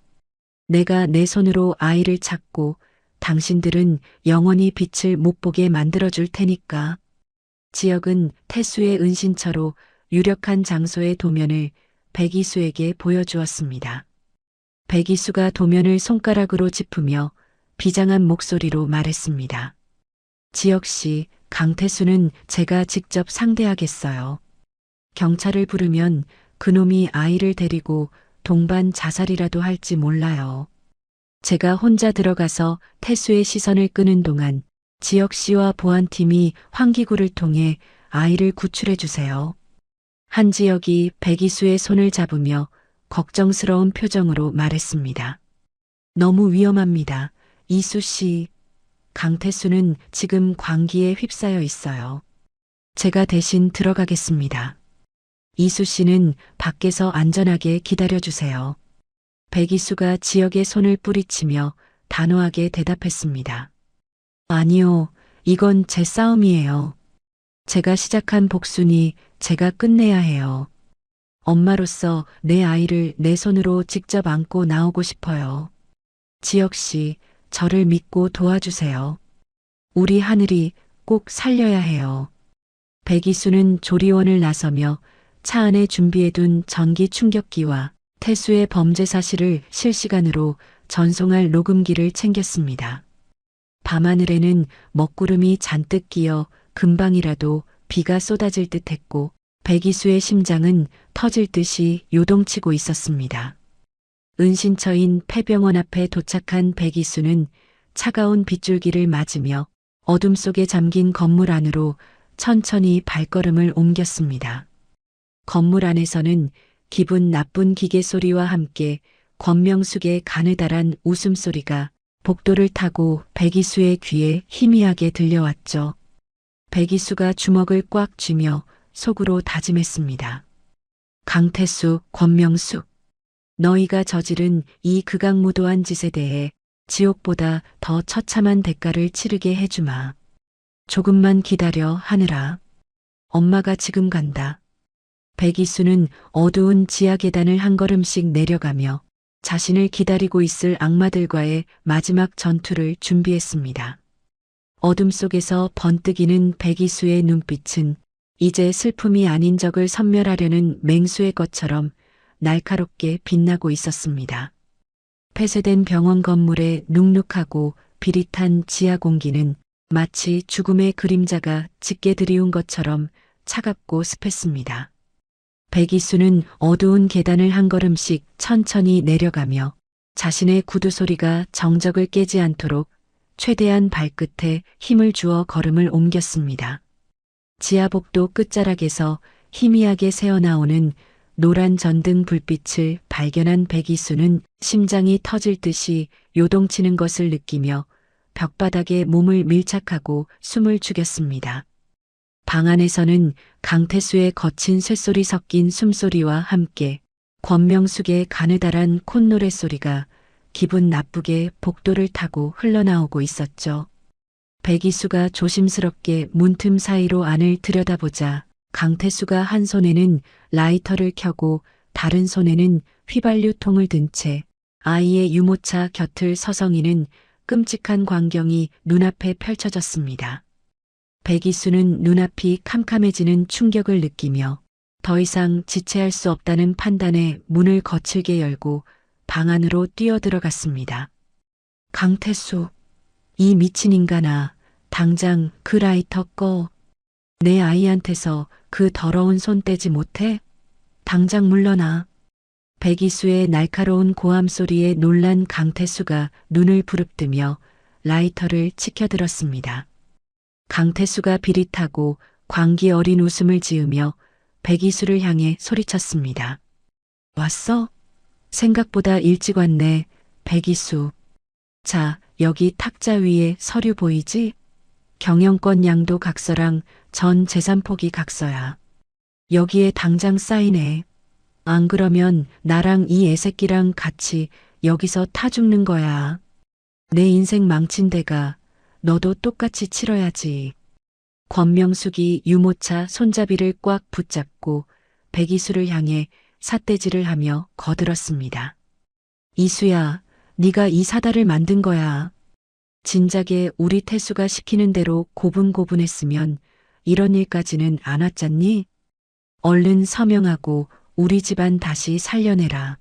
내가 내 손으로 아이를 찾고 당신들은 영원히 빛을 못 보게 만들어줄 테니까. 지역은 태수의 은신처로 유력한 장소의 도면을 백이수에게 보여주었습니다. 백이수가 도면을 손가락으로 짚으며 비장한 목소리로 말했습니다. 지역 씨, 강태수는 제가 직접 상대하겠어요. 경찰을 부르면 그놈이 아이를 데리고 동반 자살이라도 할지 몰라요. 제가 혼자 들어가서 태수의 시선을 끄는 동안 지혁 씨와 보안팀이 환기구를 통해 아이를 구출해 주세요. 한지혁이 백이수의 손을 잡으며 걱정스러운 표정으로 말했습니다. 너무 위험합니다. 이수 씨. 강태수는 지금 광기에 휩싸여 있어요. 제가 대신 들어가겠습니다. 이수 씨는 밖에서 안전하게 기다려주세요. 백이수가 지혁의 손을 뿌리치며 단호하게 대답했습니다. 아니요, 이건 제 싸움이에요. 제가 시작한 복순이 제가 끝내야 해요. 엄마로서 내 아이를 내 손으로 직접 안고 나오고 싶어요. 지혁 씨, 저를 믿고 도와주세요. 우리 하늘이 꼭 살려야 해요. 백이수는 조리원을 나서며 차 안에 준비해둔 전기 충격기와 태수의 범죄 사실을 실시간으로 전송할 녹음기를 챙겼습니다. 밤하늘에는 먹구름이 잔뜩 끼어 금방이라도 비가 쏟아질 듯했고 백이수의 심장은 터질 듯이 요동치고 있었습니다. 은신처인 폐병원 앞에 도착한 백이수는 차가운 빗줄기를 맞으며 어둠 속에 잠긴 건물 안으로 천천히 발걸음을 옮겼습니다. 건물 안에서는 기분 나쁜 기계 소리와 함께 권명숙의 가느다란 웃음소리가 복도를 타고 백이수의 귀에 희미하게 들려왔죠. 백이수가 주먹을 꽉 쥐며 속으로 다짐했습니다. 강태수, 권명숙, 너희가 저지른 이 극악무도한 짓에 대해 지옥보다 더 처참한 대가를 치르게 해주마. 조금만 기다려 하느라. 엄마가 지금 간다. 백이수는 어두운 지하 계단을 한 걸음씩 내려가며 자신을 기다리고 있을 악마들과의 마지막 전투를 준비했습니다. 어둠 속에서 번뜩이는 백이수의 눈빛은 이제 슬픔이 아닌 적을 섬멸하려는 맹수의 것처럼 날카롭게 빛나고 있었습니다. 폐쇄된 병원 건물의 눅눅하고 비릿한 지하 공기는 마치 죽음의 그림자가 짙게 들이운 것처럼 차갑고 습했습니다. 백이수는 어두운 계단을 한 걸음씩 천천히 내려가며 자신의 구두 소리가 정적을 깨지 않도록 최대한 발끝에 힘을 주어 걸음을 옮겼습니다. 지하복도 끝자락에서 희미하게 새어나오는 노란 전등 불빛을 발견한 백이수는 심장이 터질 듯이 요동치는 것을 느끼며 벽바닥에 몸을 밀착하고 숨을 죽였습니다. 방 안에서는 강태수의 거친 쇳소리 섞인 숨소리와 함께 권명숙의 가느다란 콧노래 소리가 기분 나쁘게 복도를 타고 흘러나오고 있었죠. 백이수가 조심스럽게 문틈 사이로 안을 들여다보자 강태수가 한 손에는 라이터를 켜고 다른 손에는 휘발유통을 든 채 아이의 유모차 곁을 서성이는 끔찍한 광경이 눈앞에 펼쳐졌습니다. 백이수는 눈앞이 캄캄해지는 충격을 느끼며 더 이상 지체할 수 없다는 판단에 문을 거칠게 열고 방 안으로 뛰어들어갔습니다. 강태수, 이 미친 인간아, 당장 그 라이터 꺼. 내 아이한테서 그 더러운 손 떼지 못해? 당장 물러나. 백이수의 날카로운 고함 소리에 놀란 강태수가 눈을 부릅뜨며 라이터를 치켜들었습니다. 강태수가 비릿하고 광기 어린 웃음을 지으며 백이수를 향해 소리쳤습니다. 왔어? 생각보다 일찍 왔네, 백이수. 자, 여기 탁자 위에 서류 보이지? 경영권 양도 각서랑 전 재산 포기 각서야. 여기에 당장 사인해. 안 그러면 나랑 이 애새끼랑 같이 여기서 타 죽는 거야. 내 인생 망친 데가 너도 똑같이 치러야지. 권명숙이 유모차 손잡이를 꽉 붙잡고 백이수를 향해 삿대질을 하며 거들었습니다. 이수야, 네가 이 사달을 만든 거야. 진작에 우리 태수가 시키는 대로 고분고분했으면 이런 일까지는 안 왔잖니? 얼른 서명하고 우리 집안 다시 살려내라.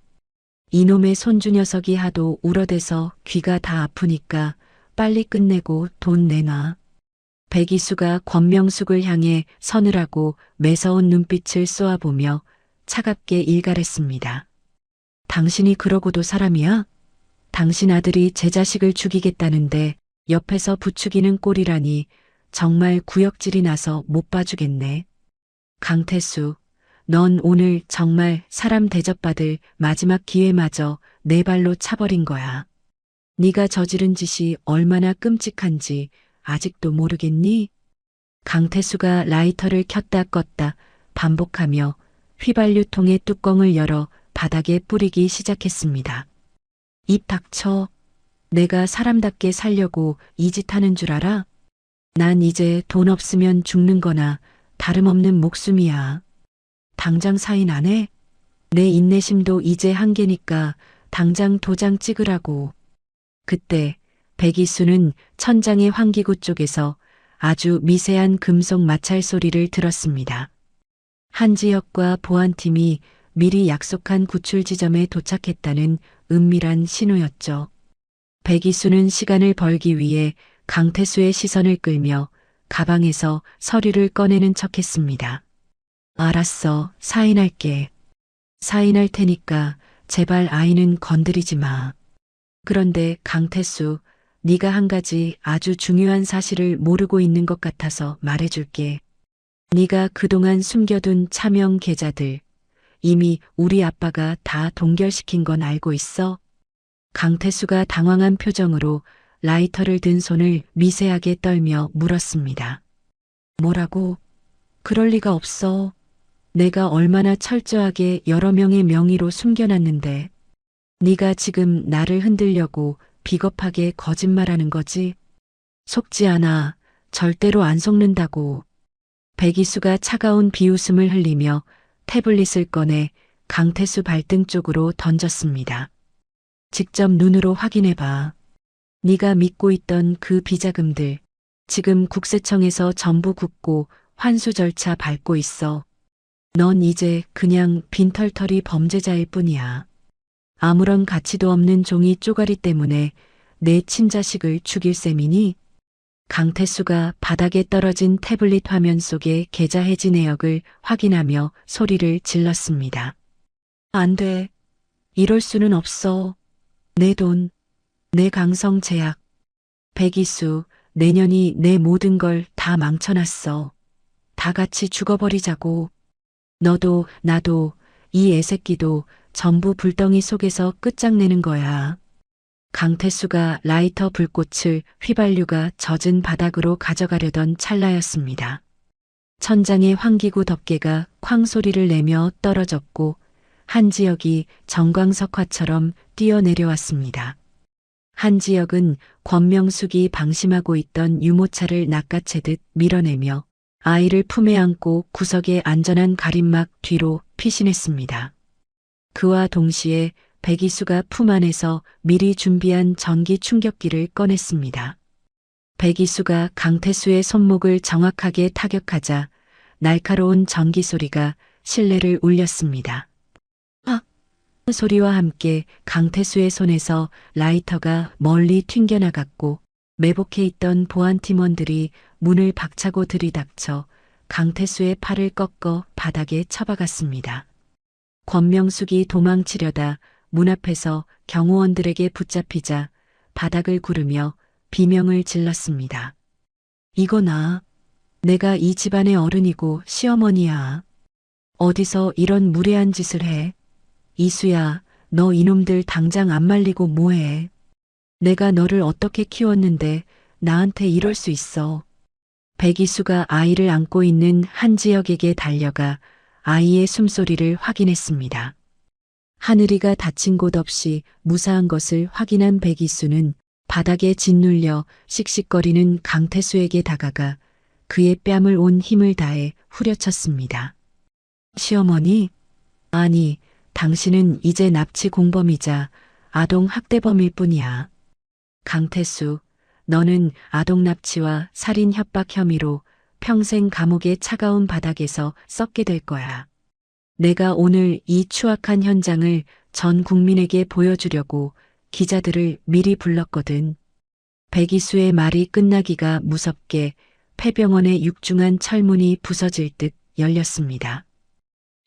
이놈의 손주 녀석이 하도 울어대서 귀가 다 아프니까 빨리 끝내고 돈 내놔. 백이수가 권명숙을 향해 서늘하고 매서운 눈빛을 쏘아보며 차갑게 일갈했습니다. 당신이 그러고도 사람이야? 당신 아들이 제 자식을 죽이겠다는데 옆에서 부추기는 꼴이라니 정말 구역질이 나서 못 봐주겠네. 강태수, 넌 오늘 정말 사람 대접받을 마지막 기회마저 내 발로 차버린 거야. 네가 저지른 짓이 얼마나 끔찍한지 아직도 모르겠니? 강태수가 라이터를 켰다 껐다 반복하며 휘발유통의 뚜껑을 열어 바닥에 뿌리기 시작했습니다. 입 닥쳐. 내가 사람답게 살려고 이 짓 하는 줄 알아? 난 이제 돈 없으면 죽는 거나 다름없는 목숨이야. 당장 사인 안 해? 내 인내심도 이제 한계니까 당장 도장 찍으라고. 그때 백이수는 천장의 환기구 쪽에서 아주 미세한 금속 마찰 소리를 들었습니다. 한지혁과 보안팀이 미리 약속한 구출 지점에 도착했다는 은밀한 신호였죠. 백이수는 시간을 벌기 위해 강태수의 시선을 끌며 가방에서 서류를 꺼내는 척했습니다. 알았어, 사인할게. 사인할 테니까 제발 아이는 건드리지 마. 그런데 강태수, 네가 한 가지 아주 중요한 사실을 모르고 있는 것 같아서 말해줄게. 네가 그동안 숨겨둔 차명 계좌들 이미 우리 아빠가 다 동결시킨 건 알고 있어? 강태수가 당황한 표정으로 라이터를 든 손을 미세하게 떨며 물었습니다. 뭐라고? 그럴 리가 없어. 내가 얼마나 철저하게 여러 명의 명의로 숨겨놨는데. 네가 지금 나를 흔들려고 비겁하게 거짓말하는 거지? 속지 않아. 절대로 안 속는다고. 백이수가 차가운 비웃음을 흘리며 태블릿을 꺼내 강태수 발등 쪽으로 던졌습니다. 직접 눈으로 확인해봐. 네가 믿고 있던 그 비자금들 지금 국세청에서 전부 굽고 환수 절차 밟고 있어. 넌 이제 그냥 빈털터리 범죄자일 뿐이야. 아무런 가치도 없는 종이 쪼가리 때문에 내 친자식을 죽일 셈이니? 강태수가 바닥에 떨어진 태블릿 화면 속의 계좌 해지 내역을 확인하며 소리를 질렀습니다. 안 돼. 이럴 수는 없어. 내 돈, 내 강성 제약. 백이수, 내년이 내 모든 걸 다 망쳐놨어. 다 같이 죽어버리자고. 너도 나도 이 애새끼도 전부 불덩이 속에서 끝장내는 거야. 강태수가 라이터 불꽃을 휘발유가 젖은 바닥으로 가져가려던 찰나였습니다. 천장의 환기구 덮개가 쾅 소리를 내며 떨어졌고 한지혁이 정광석화처럼 뛰어내려왔습니다. 한지혁은 권명숙이 방심하고 있던 유모차를 낚아채듯 밀어내며 아이를 품에 안고 구석의 안전한 가림막 뒤로 피신했습니다. 그와 동시에 백이수가 품 안에서 미리 준비한 전기 충격기를 꺼냈습니다. 백이수가 강태수의 손목을 정확하게 타격하자 날카로운 전기 소리가 실내를 울렸습니다. 아! 소리와 함께 강태수의 손에서 라이터가 멀리 튕겨나갔고 매복해 있던 보안팀원들이 문을 박차고 들이닥쳐 강태수의 팔을 꺾어 바닥에 처박았습니다. 권명숙이 도망치려다 문 앞에서 경호원들에게 붙잡히자 바닥을 구르며 비명을 질렀습니다. 이거나, 내가 이 집안의 어른이고 시어머니야. 어디서 이런 무례한 짓을 해? 이수야, 너 이놈들 당장 안 말리고 뭐해? 내가 너를 어떻게 키웠는데 나한테 이럴 수 있어. 백이수가 아이를 안고 있는 한지혁에게 달려가 아이의 숨소리를 확인했습니다. 하늘이가 다친 곳 없이 무사한 것을 확인한 백이수는 바닥에 짓눌려 씩씩거리는 강태수에게 다가가 그의 뺨을 온 힘을 다해 후려쳤습니다. 시어머니? 아니, 당신은 이제 납치 공범이자 아동 학대범일 뿐이야. 강태수, 너는 아동 납치와 살인 협박 혐의로 평생 감옥의 차가운 바닥에서 썩게 될 거야. 내가 오늘 이 추악한 현장을 전 국민에게 보여주려고 기자들을 미리 불렀거든. 백이수의 말이 끝나기가 무섭게 폐병원의 육중한 철문이 부서질 듯 열렸습니다.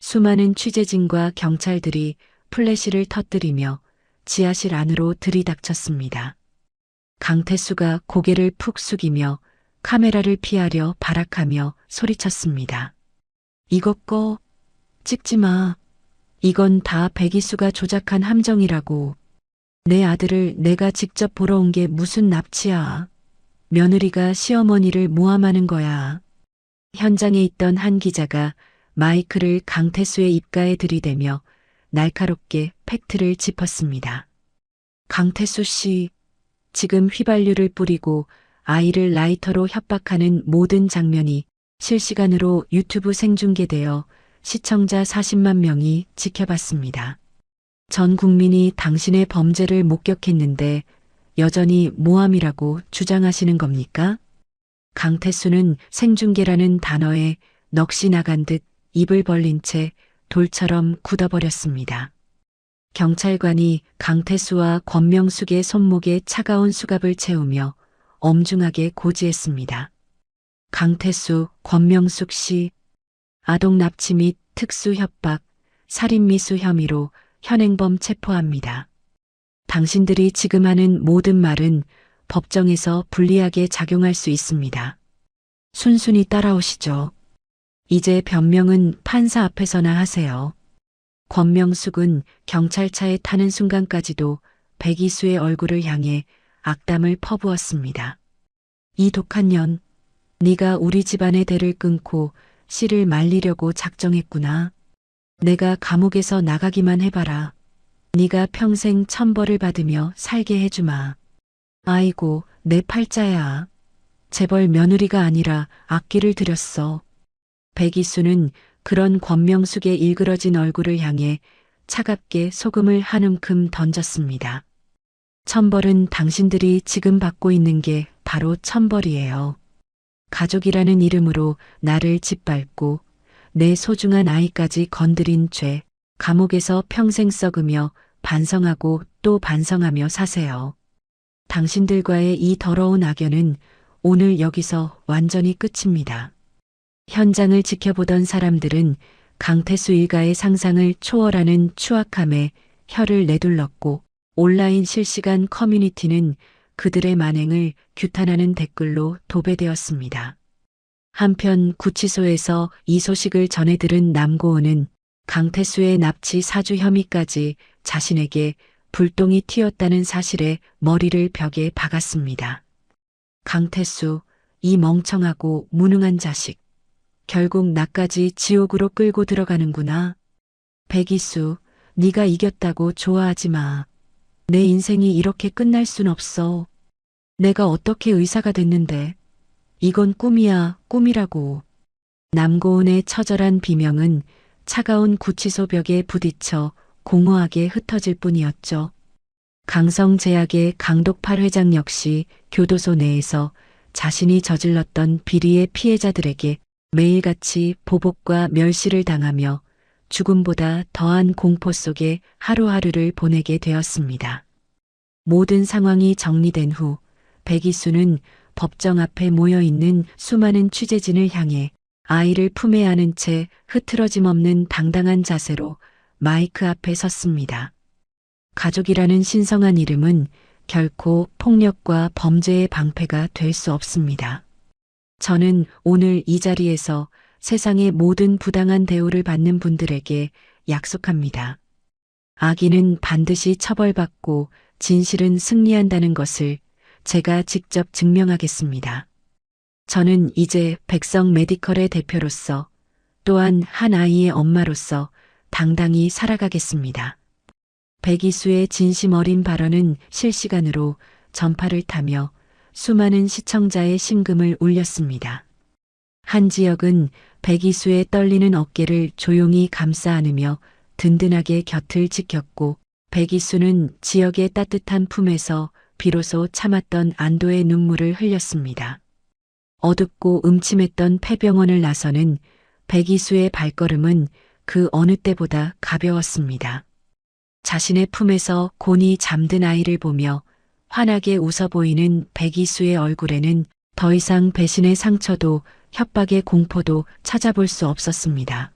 수많은 취재진과 경찰들이 플래시를 터뜨리며 지하실 안으로 들이닥쳤습니다. 강태수가 고개를 푹 숙이며 카메라를 피하려 발악하며 소리쳤습니다. 이것 꺼. 찍지 마. 이건 다 백이수가 조작한 함정이라고. 내 아들을 내가 직접 보러 온 게 무슨 납치야. 며느리가 시어머니를 모함하는 거야. 현장에 있던 한 기자가 마이크를 강태수의 입가에 들이대며 날카롭게 팩트를 짚었습니다. 강태수 씨, 지금 휘발유를 뿌리고 아이를 라이터로 협박하는 모든 장면이 실시간으로 유튜브 생중계되어 시청자 40만 명이 지켜봤습니다. 전 국민이 당신의 범죄를 목격했는데 여전히 모함이라고 주장하시는 겁니까? 강태수는 생중계라는 단어에 넋이 나간 듯 입을 벌린 채 돌처럼 굳어버렸습니다. 경찰관이 강태수와 권명숙의 손목에 차가운 수갑을 채우며 엄중하게 고지했습니다. 강태수, 권명숙 씨, 아동 납치 및 특수 협박, 살인미수 혐의로 현행범 체포합니다. 당신들이 지금 하는 모든 말은 법정에서 불리하게 작용할 수 있습니다. 순순히 따라오시죠. 이제 변명은 판사 앞에서나 하세요. 권명숙은 경찰차에 타는 순간까지도 백이수의 얼굴을 향해 악담을 퍼부었습니다. 이 독한 년, 네가 우리 집안의 대를 끊고 씨를 말리려고 작정했구나. 내가 감옥에서 나가기만 해봐라. 네가 평생 천벌을 받으며 살게 해주마. 아이고, 내 팔자야. 재벌 며느리가 아니라 악기를 들였어. 백이수는 그런 권명숙의 일그러진 얼굴을 향해 차갑게 소금을 한 움큼 던졌습니다. 천벌은 당신들이 지금 받고 있는 게 바로 천벌이에요. 가족이라는 이름으로 나를 짓밟고 내 소중한 아이까지 건드린 죄, 감옥에서 평생 썩으며 반성하고 또 반성하며 사세요. 당신들과의 이 더러운 악연은 오늘 여기서 완전히 끝입니다. 현장을 지켜보던 사람들은 강태수 일가의 상상을 초월하는 추악함에 혀를 내둘렀고 온라인 실시간 커뮤니티는 그들의 만행을 규탄하는 댓글로 도배되었습니다. 한편 구치소에서 이 소식을 전해 들은 남고은은 강태수의 납치 사주 혐의까지 자신에게 불똥이 튀었다는 사실에 머리를 벽에 박았습니다. 강태수, 이 멍청하고 무능한 자식. 결국 나까지 지옥으로 끌고 들어가는구나. 백이수, 네가 이겼다고 좋아하지 마. 내 인생이 이렇게 끝날 순 없어. 내가 어떻게 의사가 됐는데. 이건 꿈이야, 꿈이라고. 남고은의 처절한 비명은 차가운 구치소 벽에 부딪혀 공허하게 흩어질 뿐이었죠. 강성제약의 강독팔 회장 역시 교도소 내에서 자신이 저질렀던 비리의 피해자들에게 매일같이 보복과 멸시를 당하며 죽음보다 더한 공포 속에 하루하루를 보내게 되었습니다. 모든 상황이 정리된 후 백이수는 법정 앞에 모여있는 수많은 취재진을 향해 아이를 품에 안은 채 흐트러짐 없는 당당한 자세로 마이크 앞에 섰습니다. 가족이라는 신성한 이름은 결코 폭력과 범죄의 방패가 될 수 없습니다. 저는 오늘 이 자리에서 세상의 모든 부당한 대우를 받는 분들에게 약속합니다. 악인은 반드시 처벌받고 진실은 승리한다는 것을 제가 직접 증명하겠습니다. 저는 이제 백성 메디컬의 대표로서 또한 한 아이의 엄마로서 당당히 살아가겠습니다. 백이수의 진심 어린 발언은 실시간으로 전파를 타며 수많은 시청자의 심금을 울렸습니다. 한 지역은 백이수의 떨리는 어깨를 조용히 감싸 안으며 든든하게 곁을 지켰고 백이수는 지역의 따뜻한 품에서 비로소 참았던 안도의 눈물을 흘렸습니다. 어둡고 음침했던 폐병원을 나서는 백이수의 발걸음은 그 어느 때보다 가벼웠습니다. 자신의 품에서 곤히 잠든 아이를 보며 환하게 웃어 보이는 백이수의 얼굴에는 더 이상 배신의 상처도 협박의 공포도 찾아볼 수 없었습니다.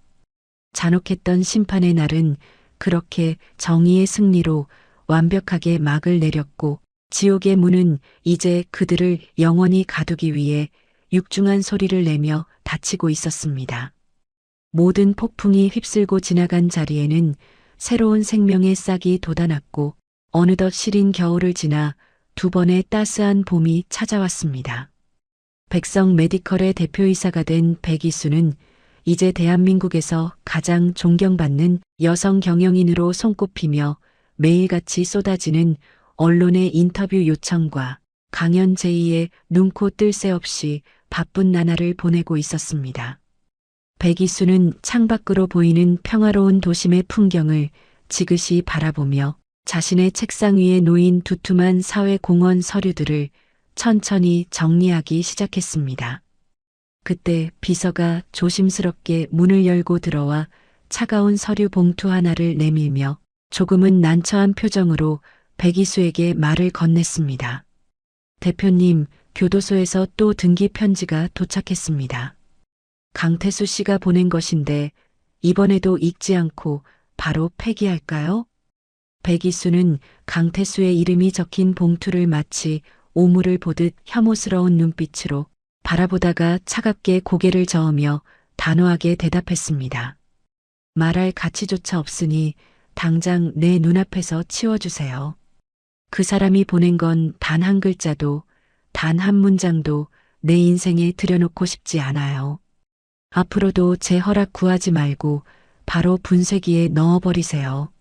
잔혹했던 심판의 날은 그렇게 정의의 승리로 완벽하게 막을 내렸고 지옥의 문은 이제 그들을 영원히 가두기 위해 육중한 소리를 내며 닫히고 있었습니다. 모든 폭풍이 휩쓸고 지나간 자리에는 새로운 생명의 싹이 돋아났고 어느덧 시린 겨울을 지나 두 번의 따스한 봄이 찾아왔습니다. 백성 메디컬의 대표이사가 된 백이수는 이제 대한민국에서 가장 존경받는 여성 경영인으로 손꼽히며 매일같이 쏟아지는 언론의 인터뷰 요청과 강연 제의에 눈코 뜰 새 없이 바쁜 나날을 보내고 있었습니다. 백이수는 창밖으로 보이는 평화로운 도심의 풍경을 지그시 바라보며 자신의 책상 위에 놓인 두툼한 사회공헌 서류들을 천천히 정리하기 시작했습니다. 그때 비서가 조심스럽게 문을 열고 들어와 차가운 서류 봉투 하나를 내밀며 조금은 난처한 표정으로 백이수에게 말을 건넸습니다. 대표님, 교도소에서 또 등기 편지가 도착했습니다. 강태수 씨가 보낸 것인데 이번에도 읽지 않고 바로 폐기할까요? 백이수는 강태수의 이름이 적힌 봉투를 마치 오물을 보듯 혐오스러운 눈빛으로 바라보다가 차갑게 고개를 저으며 단호하게 대답했습니다. 말할 가치조차 없으니 당장 내 눈앞에서 치워주세요. 그 사람이 보낸 건 단 한 글자도, 단 한 문장도 내 인생에 들여놓고 싶지 않아요. 앞으로도 제 허락 구하지 말고 바로 분쇄기에 넣어버리세요.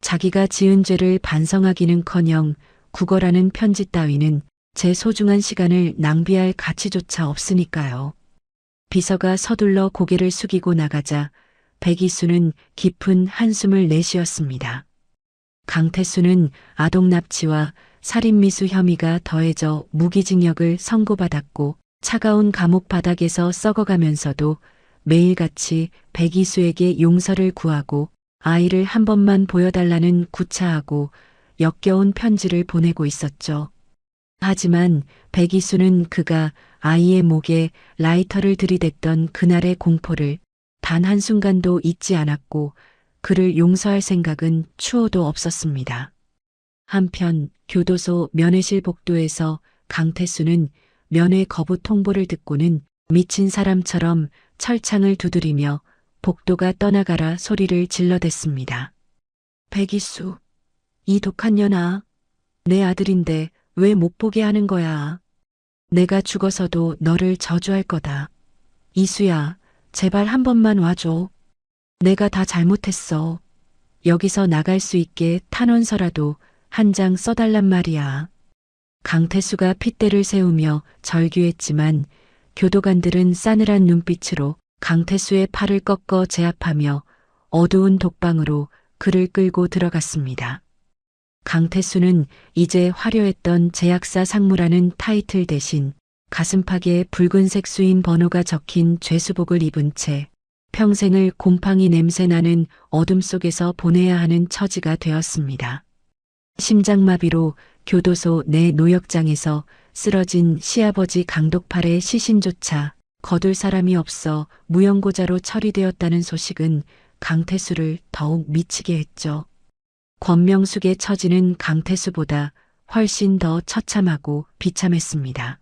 자기가 지은 죄를 반성하기는커녕 구걸하는 편지 따위는 제 소중한 시간을 낭비할 가치조차 없으니까요. 비서가 서둘러 고개를 숙이고 나가자 백이수는 깊은 한숨을 내쉬었습니다. 강태수는 아동 납치와 살인미수 혐의가 더해져 무기징역을 선고받았고 차가운 감옥 바닥에서 썩어가면서도 매일같이 백이수에게 용서를 구하고 아이를 한 번만 보여달라는 구차하고 역겨운 편지를 보내고 있었죠. 하지만 백이수는 그가 아이의 목에 라이터를 들이댔던 그날의 공포를 단 한순간도 잊지 않았고 그를 용서할 생각은 추호도 없었습니다. 한편 교도소 면회실 복도에서 강태수는 면회 거부 통보를 듣고는 미친 사람처럼 철창을 두드리며 복도가 떠나가라 소리를 질러댔습니다. 백이수, 이 독한 년아, 내 아들인데 왜 못 보게 하는 거야? 내가 죽어서도 너를 저주할 거다. 이수야, 제발 한 번만 와줘. 내가 다 잘못했어. 여기서 나갈 수 있게 탄원서라도 한 장 써달란 말이야. 강태수가 핏대를 세우며 절규했지만 교도관들은 싸늘한 눈빛으로 강태수의 팔을 꺾어 제압하며 어두운 독방으로 그를 끌고 들어갔습니다. 강태수는 이제 화려했던 제약사 상무라는 타이틀 대신 가슴팍에 붉은색 수인 번호가 적힌 죄수복을 입은 채 평생을 곰팡이 냄새나는 어둠 속에서 보내야 하는 처지가 되었습니다. 심장마비로 교도소 내 노역장에서 쓰러진 시아버지 강독팔의 시신조차 거둘 사람이 없어 무용고자로 처리되었다는 소식은 강태수를 더욱 미치게 했죠. 권명숙의 처지는 강태수보다 훨씬 더 처참하고 비참했습니다.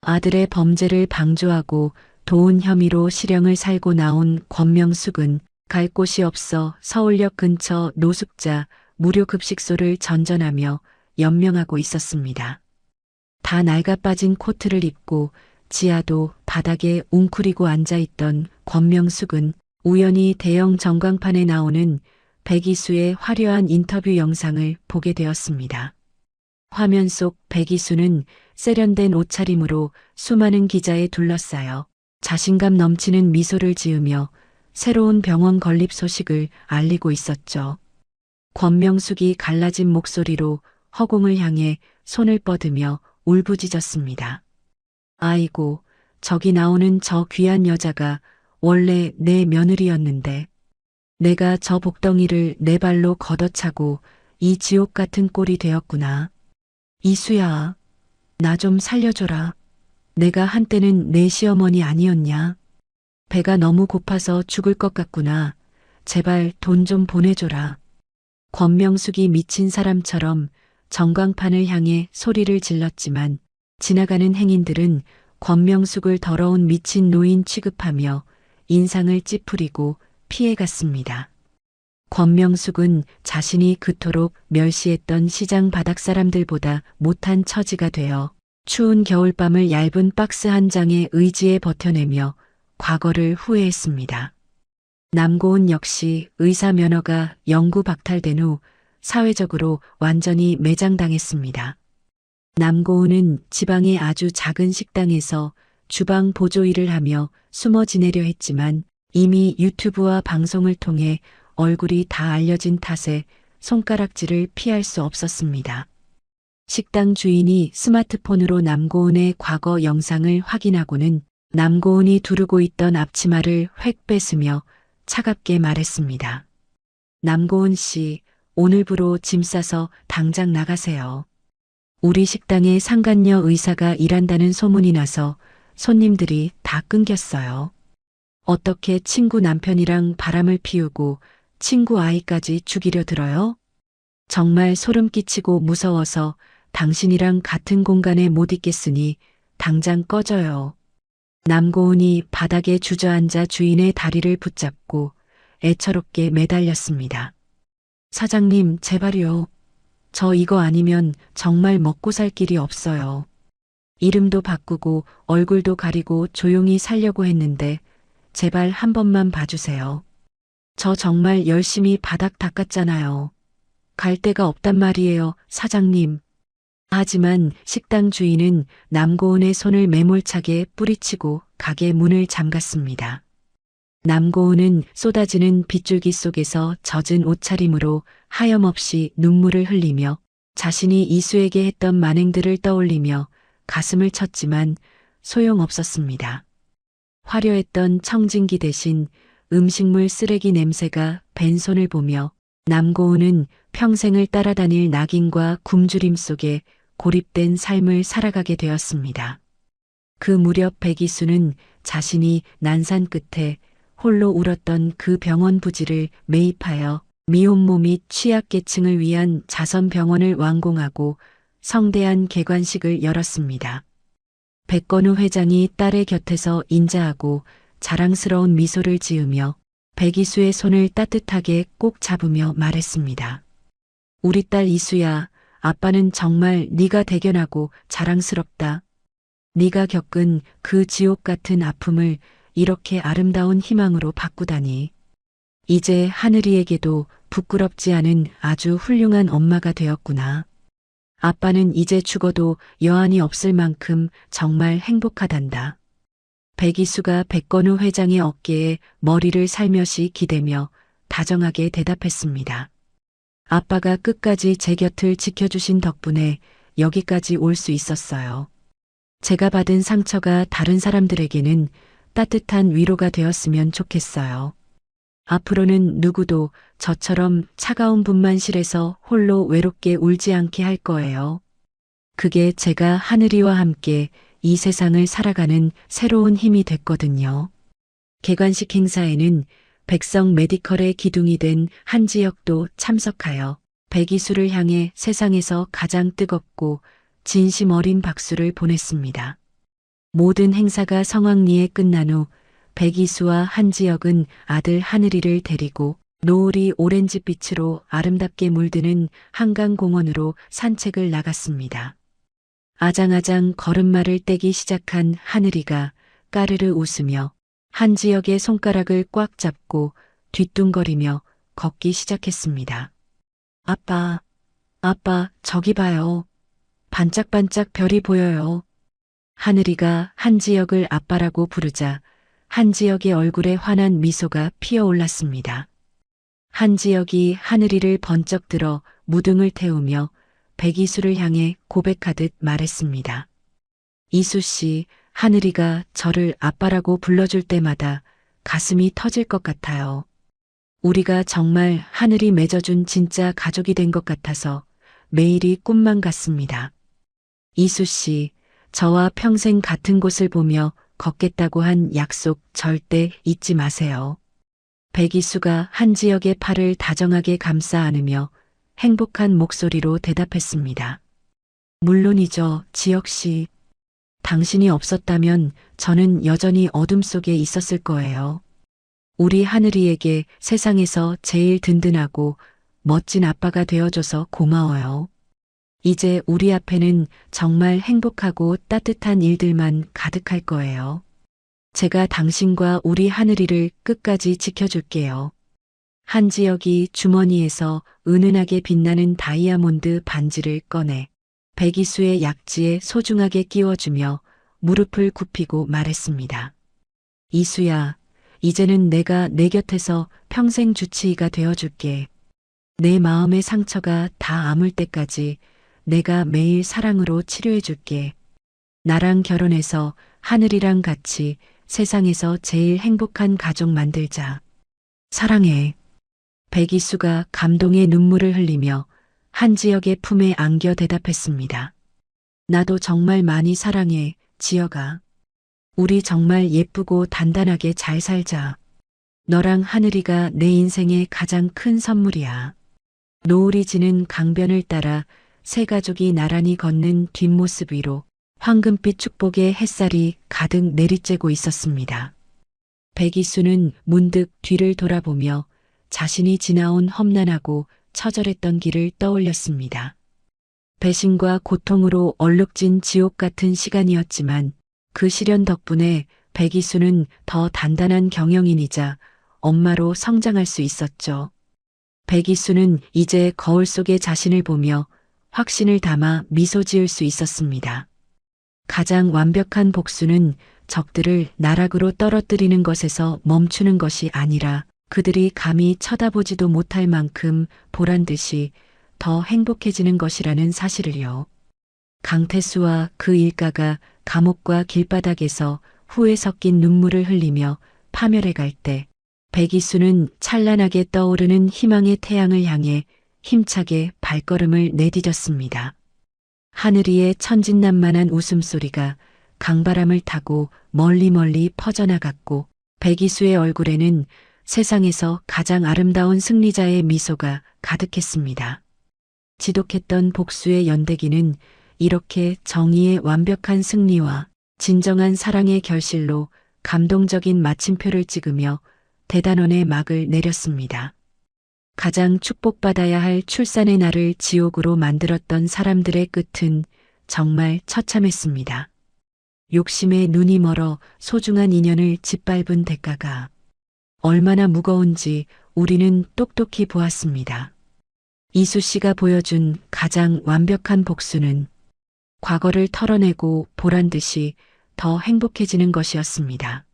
아들의 범죄를 방조하고 도운 혐의로 실형을 살고 나온 권명숙은 갈 곳이 없어 서울역 근처 노숙자 무료급식소를 전전하며 연명하고 있었습니다. 다 낡아빠진 코트를 입고 지하도 바닥에 웅크리고 앉아있던 권명숙은 우연히 대형 전광판에 나오는 백이수의 화려한 인터뷰 영상을 보게 되었습니다. 화면 속 백이수는 세련된 옷차림으로 수많은 기자에 둘러싸여 자신감 넘치는 미소를 지으며 새로운 병원 건립 소식을 알리고 있었죠. 권명숙이 갈라진 목소리로 허공을 향해 손을 뻗으며 울부짖었습니다. 아이고, 저기 나오는 저 귀한 여자가 원래 내 며느리였는데 내가 저 복덩이를 내 발로 걷어차고 이 지옥 같은 꼴이 되었구나. 이수야, 나 좀 살려줘라. 내가 한때는 내 시어머니 아니었냐? 배가 너무 고파서 죽을 것 같구나. 제발 돈 좀 보내줘라. 권명숙이 미친 사람처럼 전광판을 향해 소리를 질렀지만 지나가는 행인들은 권명숙을 더러운 미친 노인 취급하며 인상을 찌푸리고 피해갔습니다. 권명숙은 자신이 그토록 멸시했던 시장 바닥 사람들보다 못한 처지가 되어 추운 겨울밤을 얇은 박스 한 장에 의지해 버텨내며 과거를 후회했습니다. 남고은 역시 의사 면허가 영구 박탈된 후 사회적으로 완전히 매장당했습니다. 남고은은 지방의 아주 작은 식당에서 주방 보조 일을 하며 숨어 지내려 했지만 이미 유튜브와 방송을 통해 얼굴이 다 알려진 탓에 손가락질을 피할 수 없었습니다. 식당 주인이 스마트폰으로 남고은의 과거 영상을 확인하고는 남고은이 두르고 있던 앞치마를 획 뺏으며 차갑게 말했습니다. 남고은 씨, 오늘부로 짐 싸서 당장 나가세요. 우리 식당에 상간녀 의사가 일한다는 소문이 나서 손님들이 다 끊겼어요. 어떻게 친구 남편이랑 바람을 피우고 친구 아이까지 죽이려 들어요? 정말 소름 끼치고 무서워서 당신이랑 같은 공간에 못 있겠으니 당장 꺼져요. 남고은이 바닥에 주저앉아 주인의 다리를 붙잡고 애처롭게 매달렸습니다. 사장님, 제발요. 저 이거 아니면 정말 먹고 살 길이 없어요. 이름도 바꾸고 얼굴도 가리고 조용히 살려고 했는데 제발 한 번만 봐주세요. 저 정말 열심히 바닥 닦았잖아요. 갈 데가 없단 말이에요, 사장님. 하지만 식당 주인은 남고은의 손을 매몰차게 뿌리치고 가게 문을 잠갔습니다. 남고은은 쏟아지는 빗줄기 속에서 젖은 옷차림으로 하염없이 눈물을 흘리며 자신이 이수에게 했던 만행들을 떠올리며 가슴을 쳤지만 소용없었습니다. 화려했던 청진기 대신 음식물 쓰레기 냄새가 밴 손을 보며 남고은은 평생을 따라다닐 낙인과 굶주림 속에 고립된 삶을 살아가게 되었습니다. 그 무렵 백이수는 자신이 난산 끝에 홀로 울었던 그 병원 부지를 매입하여 미혼모 및 취약계층을 위한 자선병원을 완공하고 성대한 개관식을 열었습니다. 백건우 회장이 딸의 곁에서 인자하고 자랑스러운 미소를 지으며 백이수의 손을 따뜻하게 꼭 잡으며 말했습니다. 우리 딸 이수야, 아빠는 정말 네가 대견하고 자랑스럽다. 네가 겪은 그 지옥 같은 아픔을 이렇게 아름다운 희망으로 바꾸다니. 이제 하늘이에게도 부끄럽지 않은 아주 훌륭한 엄마가 되었구나. 아빠는 이제 죽어도 여한이 없을 만큼 정말 행복하단다. 백이수가 백건우 회장의 어깨에 머리를 살며시 기대며 다정하게 대답했습니다. 아빠가 끝까지 제 곁을 지켜주신 덕분에 여기까지 올 수 있었어요. 제가 받은 상처가 다른 사람들에게는 따뜻한 위로가 되었으면 좋겠어요. 앞으로는 누구도 저처럼 차가운 분만실에서 홀로 외롭게 울지 않게 할 거예요. 그게 제가 하늘이와 함께 이 세상을 살아가는 새로운 힘이 됐거든요. 개관식 행사에는 백성 메디컬의 기둥이 된 한지혁도 참석하여 백이수를 향해 세상에서 가장 뜨겁고 진심 어린 박수를 보냈습니다. 모든 행사가 성황리에 끝난 후 백이수와 한지혁은 아들 하늘이를 데리고 노을이 오렌지빛으로 아름답게 물드는 한강공원으로 산책을 나갔습니다. 아장아장 걸음마를 떼기 시작한 하늘이가 까르르 웃으며 한지혁의 손가락을 꽉 잡고 뒤뚱거리며 걷기 시작했습니다. 아빠, 저기 봐요. 반짝반짝 별이 보여요. 하늘이가 한지혁을 아빠라고 부르자 한지혁의 얼굴에 환한 미소가 피어올랐습니다. 한지혁이 하늘이를 번쩍 들어 무등을 태우며 백이수를 향해 고백하듯 말했습니다. 이수 씨, 하늘이가 저를 아빠라고 불러줄 때마다 가슴이 터질 것 같아요. 우리가 정말 하늘이 맺어준 진짜 가족이 된 것 같아서 매일이 꿈만 같습니다. 이수 씨, 저와 평생 같은 곳을 보며 걷겠다고 한 약속 절대 잊지 마세요. 백이수가 한지혁의 팔을 다정하게 감싸 안으며 행복한 목소리로 대답했습니다. 물론이죠, 지혁 씨. 당신이 없었다면 저는 여전히 어둠 속에 있었을 거예요. 우리 하늘이에게 세상에서 제일 든든하고 멋진 아빠가 되어줘서 고마워요. 이제 우리 앞에는 정말 행복하고 따뜻한 일들만 가득할 거예요. 제가 당신과 우리 하늘이를 끝까지 지켜줄게요. 한지혁이 주머니에서 은은하게 빛나는 다이아몬드 반지를 꺼내 백이수의 약지에 소중하게 끼워주며 무릎을 굽히고 말했습니다. 이수야, 이제는 내가 내 곁에서 평생 주치의가 되어줄게. 내 마음의 상처가 다 아물 때까지 내가 매일 사랑으로 치료해줄게. 나랑 결혼해서 하늘이랑 같이 세상에서 제일 행복한 가족 만들자. 사랑해. 백이수가 감동의 눈물을 흘리며 한지혁의 품에 안겨 대답했습니다. 나도 정말 많이 사랑해, 지혁아. 우리 정말 예쁘고 단단하게 잘 살자. 너랑 하늘이가 내 인생의 가장 큰 선물이야. 노을이 지는 강변을 따라 세 가족이 나란히 걷는 뒷모습 위로 황금빛 축복의 햇살이 가득 내리쬐고 있었습니다. 백이수는 문득 뒤를 돌아보며 자신이 지나온 험난하고 처절했던 길을 떠올렸습니다. 배신과 고통으로 얼룩진 지옥 같은 시간이었지만 그 시련 덕분에 백이수는 더 단단한 경영인이자 엄마로 성장할 수 있었죠. 백이수는 이제 거울 속의 자신을 보며 확신을 담아 미소 지을 수 있었습니다. 가장 완벽한 복수는 적들을 나락으로 떨어뜨리는 것에서 멈추는 것이 아니라 그들이 감히 쳐다보지도 못할 만큼 보란 듯이 더 행복해지는 것이라는 사실을요. 강태수와 그 일가가 감옥과 길바닥에서 후회 섞인 눈물을 흘리며 파멸해 갈 때 백이수는 찬란하게 떠오르는 희망의 태양을 향해 힘차게 발걸음을 내디뎠습니다. 하늘이의 천진난만한 웃음소리가 강바람을 타고 멀리 퍼져나갔고 백이수의 얼굴에는 세상에서 가장 아름다운 승리자의 미소가 가득했습니다. 지독했던 복수의 연대기는 이렇게 정의의 완벽한 승리와 진정한 사랑의 결실로 감동적인 마침표를 찍으며 대단원의 막을 내렸습니다. 가장 축복받아야 할 출산의 날을 지옥으로 만들었던 사람들의 끝은 정말 처참했습니다. 욕심에 눈이 멀어 소중한 인연을 짓밟은 대가가 얼마나 무거운지 우리는 똑똑히 보았습니다. 이수 씨가 보여준 가장 완벽한 복수는 과거를 털어내고 보란 듯이 더 행복해지는 것이었습니다.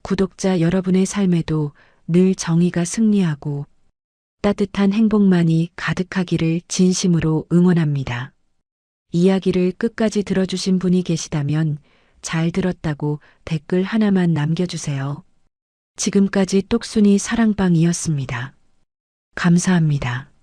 구독자 여러분의 삶에도 늘 정의가 승리하고 따뜻한 행복만이 가득하기를 진심으로 응원합니다. 이야기를 끝까지 들어주신 분이 계시다면 잘 들었다고 댓글 하나만 남겨주세요. 지금까지 똑순이 사랑방이었습니다. 감사합니다.